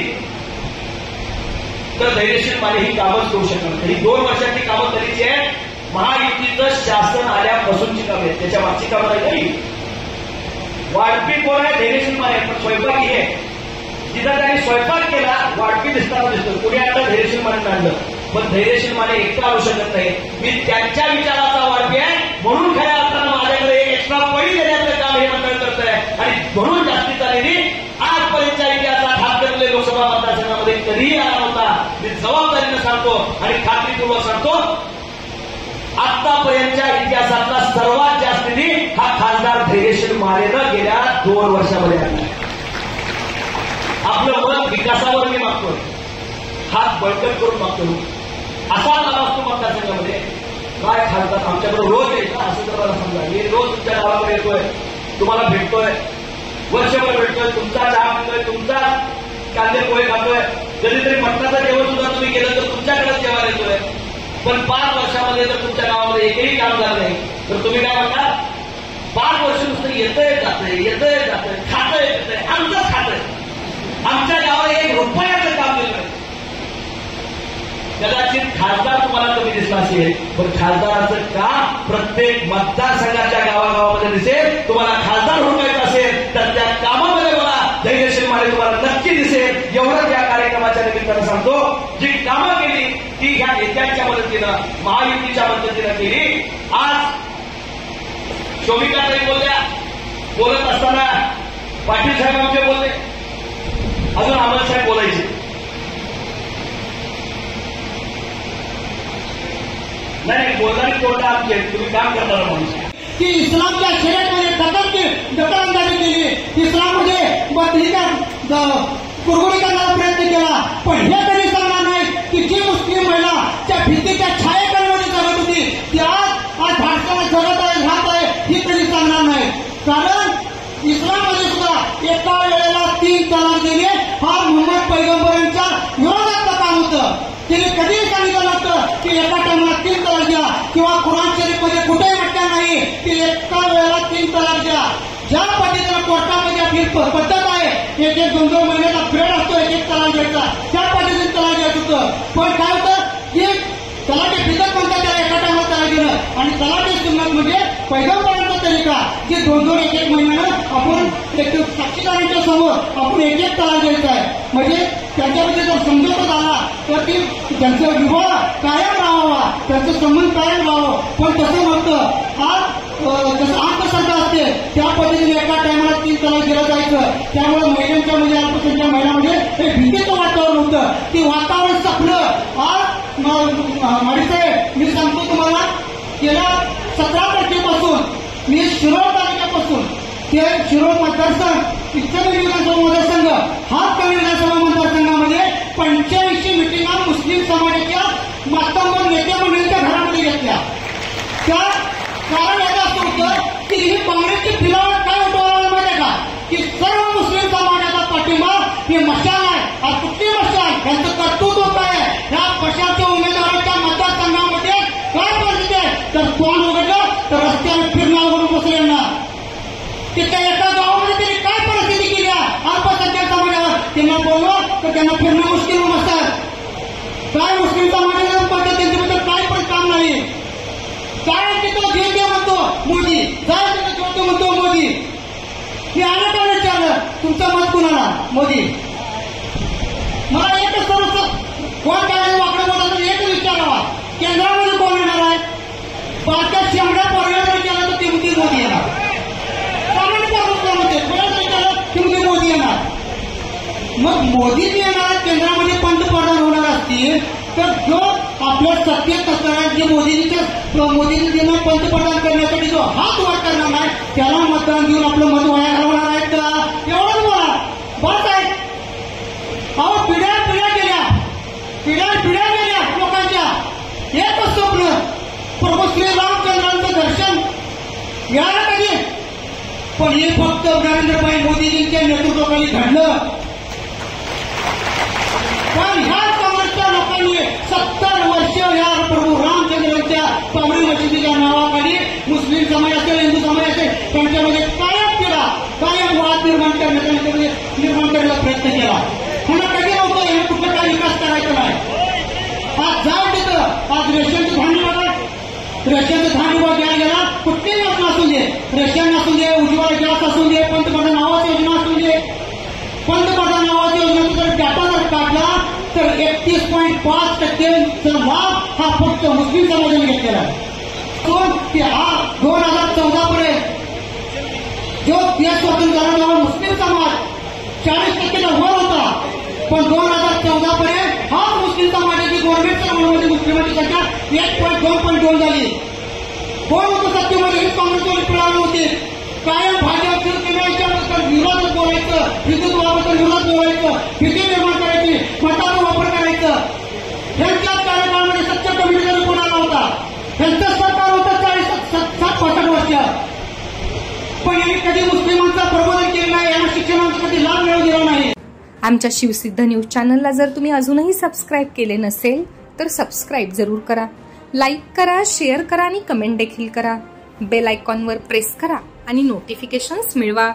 तर धैर्यशील माने ही कामच करू शकणार नाही. ही 2 वर्षाची कामं तरीची आहे. महायुतीचं शासन आल्यापासूनची कामं आहेत, त्याच्या मागची कामं नाही. वाढपी कोण आहे? धैर्यशील माने. पण स्वयंपाक ही आहे, जिथं त्यांनी स्वयंपाक केला वाढपी दिसताना दिसतो. कुणी आता धैर्यशील माने काढलं, पण धैर्यशील माने एकटा आणू शकत नाही. मी त्यांच्या विचाराचा वाढपी आहे म्हणून खऱ्या अर्थानं माझ्याकडे एक एक्स्ट्रा पडी देण्याचं काम हे मंडळ करत आहे आणि म्हणून जास्तीचा निधी आजपर्यंतच्या इतिहासात हातकणंगले लोकसभा मतदारसंघामध्ये कधीही आला नव्हता. मी जबाबदारीनं सांगतो आणि खात्रीपूर्वक सांगतो, आतापर्यंतच्या इतिहासातला सर्वात जास्त निधी हा खासदार धैर्यशील मानेनं गेल्या 2 वर्षामध्ये आणला. आपलं मत विकासावर मी मागतोय, हात बळकट करून मागतो. असा झाला असतो मतदारसंघामध्ये काय खासदार आमच्याकडे रोज येईल असं तर मला समजा. मी रोज तुमच्या गावाकडे येतोय, तुम्हाला भेटतोय, वर्षभर भेटतोय, तुमचा चहा पितोय, तुमचा कांदे पोहे खातोय, कधीतरी मटणाचं जेवण सुद्धा तुम्ही केलं तर तुमच्याकडेच जेवण येतोय. पण 5 वर्षामध्ये जर तुमच्या गावामध्ये एकही काम झालं नाही तर तुम्ही काय म्हणता? 5 वर्ष नुसतं येतंय जातंय खातंय आमचंच खातंय, आमच्या गावाला 1 रुपयाचं काम दिलं नाही. कदाचित खासदार तुम्हाला कमी दिसला असेल, पण खासदाराचं काम प्रत्येक मतदारसंघाच्या गावागावामध्ये दिसेल. तुम्हाला खासदार होण्याचं असेल तर त्या कामामध्ये मला धैर्यशील माने तुम्हाला नक्की दिसेल. एवढंच या कार्यक्रमाच्या निमित्तानं सांगतो. जी कामं केली ती ह्या नेत्यांच्या मदतीनं, महायुतीच्या मदतीनं केली. आज शोभिकाताई बोलल्या, बोलत असताना पाटील साहेब आमचे बोलले, अजून अमल साहेब बोलायचे. नाही बोलणारी कोर्ट आमचे, तुम्ही काम करणार माणूस की इस्लामच्या शर्यतीमध्ये दखलंदाजी केली, इस्लाममध्ये कुरघोडी करण्याचा प्रयत्न केला. पण हे कधी सांगणार नाही की जी मुस्लिम महिला त्या भीतीच्या छायेखालीमध्ये जगत होती ती आज धाडसाला जगत आहे, राहत आहे, ही कधी सांगणार नाही. कारण इस्लाममध्ये सुद्धा एका वेळेला 3 तलाक देणे हा मुहम्मद पैगंबरांच्या विरोधातलं काम होतं. तिने कधीही सांगितलं नव्हतं की एका टाइमला 3 तलाक द्या, किंवा कुराण शरीफमध्ये कुठेही म्हटलं नाही की एका वेळेला 3 तलाक द्या. ज्या पद्धतीनं कोर्टामध्ये आपली पद्धत आहे, 1-2 महिन्याचा पिरियड असतो एक तलाक द्यायचा, त्या पद्धतीने तलाक द्यायचं होतं. पण काय होतं की तलाठी बिदत म्हणतात त्याला एका टाइमला तलाक देणं, आणि तलाठी सुन्नत म्हणजे पैगंबरांचा तरीका की 2-2 1-1 महिन्यानं आपण एक साक्षीदारांच्या समोर आपण 1-1 तलाक द्यायचा आहे. म्हणजे त्यांच्यामध्ये जर समझोता झाला तर ती त्यांचा विवाह कायम राहावा, त्यांचं संबंध कायम राहावं. पण तसं नव्हतं. आज जसं अंधश्रद्धा असते त्या पद्धतीने एका टायमाला 3 तलाक दिलं जायचं. त्यामुळे महिलांच्या म्हणजे अल्पसंख्याक महिलांमध्ये हे भीतीचं वातावरण होतं. ती वातावरण संपलं. आज माडीसाहेब मी सांगतो तुम्हाला, गेल्या 17 तारखेपासून मी शिरोळ तालुक्यापासून ते शिरोळ मतदारसंघ, इच्छानगर विधानसभा मतदारसंघ, हातकणंगले विधानसभा मतदारसंघामध्ये 85 मिटिंगा मुस्लिम समाजाच्या मातंबर नेते मंडळींच्या घरामध्ये घेतल्या. त्या कारण याचं असं होतं की ही काँग्रेसची फिलावट काय उठवलं माहिती आहे का, की सर्व मुस्लिम समाजाचा पाठिंबा हे मशाल आहे. आज कुठली मशाल, यांचं कर्तृत्व काय आहे, ह्या पक्षाच्या उमेदवाराच्या मतदारसंघामध्ये काय परिस्थिती आहे, तर तोंड उघडलं तर रस्त्यावर फिरणं अवघड बसले यांना. तिथल्या एका गावामध्ये त्यांनी काय परिस्थिती केली आहे अल्पसंख्याक समाजावर, त्यांना बोललं तर त्यांना फिरणं मुश्किल असतात. काय मुस्लिम समाजाला त्यांच्याबद्दल काय पण काम नाही. काय तिथं जे म्हणतो मोदी, काय तिथं जोडतो म्हणतो मोदी. मी अनेकांना विचारलं तुमचं मत कुणाला, मोदी. मला एकच सर्व कोण काय वाकडं बोलत तर एकच विचारावा, केंद्रामध्ये कोण येणार आहे. बारक्या शेंबड्या पोरग्या जर केलं तर ते म्हणते मोदी येणार. सामान्य होते कोणाला विचारलं की म्हणते मोदी येणार. मग मोदी जे येणार केंद्रामध्ये पंतप्रधान होणार असतील तर जो आपल्या सत्तेत असताना जे मोदींनी त्यांना पंतप्रधान करण्यासाठी जो हात वर करणार नाही त्याला मतदान देऊन आपलं मत वाया घालवणार आहेत का, एवढंच बोला. बस आहे. अहो पिढ्या गेल्या लोकांच्या. एकच स्वप्न, प्रभू श्री रामचंद्रांचं दर्शन मिळालं कधी. पण हे फक्त नरेंद्रभाई मोदीजींच्या नेतृत्वाखाली घडलं. पण ह्या काँग्रेसच्या लोकांनी 70 वर्ष या प्रभू रामचंद्रांच्या पावरी मशिदीच्या नावाखाली मुस्लिम समाज असेल, हिंदू समाज असेल, त्यांच्यामध्ये कायम वाद निर्माण करण्याचा प्रयत्न केला. त्यांना कधी नव्हतं हे कुठलं काय विकास करायचा नाही. आज जाऊ तिथं, आज रेशनचं धान्य बघा, रेशनचं धान्य बघ घ्यायला गेला, कुठलीही योजना असू दे, रेशन असू दे, उज्ज्वला गॅस असू दे, पंतप्रधान आवास योजना असू दे, पंतप्रधान आवास योजनेचा जर डाटा जर काढला तर 31.5% लाभ हा फक्त मुस्लिम समाजाने घेतलेला आहे. की हा 2014 पर्यंत जो देश स्वतंत्र झाला तेव्हा मुस्लिम समाज 40% वर होता. पण 2014 पर्यंत हा मुस्लिम समाजाची गव्हर्नमेंटच्या मुलामध्ये मुस्लिमांची संख्या 1.2 झाली. कोण होतं सत्तेमध्ये, ही काँग्रेसवाली पिळावली होती. कायम भाजप शिवसेनेच्या विरोधात बोलायचं, हिंदुत्वाबद्दल विरोधात बोलायचं, भीती निर्माण करायची, मताचा वापर करायचं. ह्यांच्या कार्यकाळामध्ये सत्य कमिटीचा रिपोर्ट आला होता. ह्यांचं कधी मुस्लिमांचा प्रबोधन केलं नाही, यांना शिक्षणाचा कधी लाभ मिळवून दिला नाही. आमच्या शिवसिद्ध न्यूज चॅनलला जर तुम्ही अजूनही सबस्क्राईब केले नसेल तर सबस्क्राईब जरूर करा, लाईक करा, शेअर करा आणि कमेंट देखील करा. बेल आयकॉनवर प्रेस करा आणि नोटिफिकेशन्स मिळवा.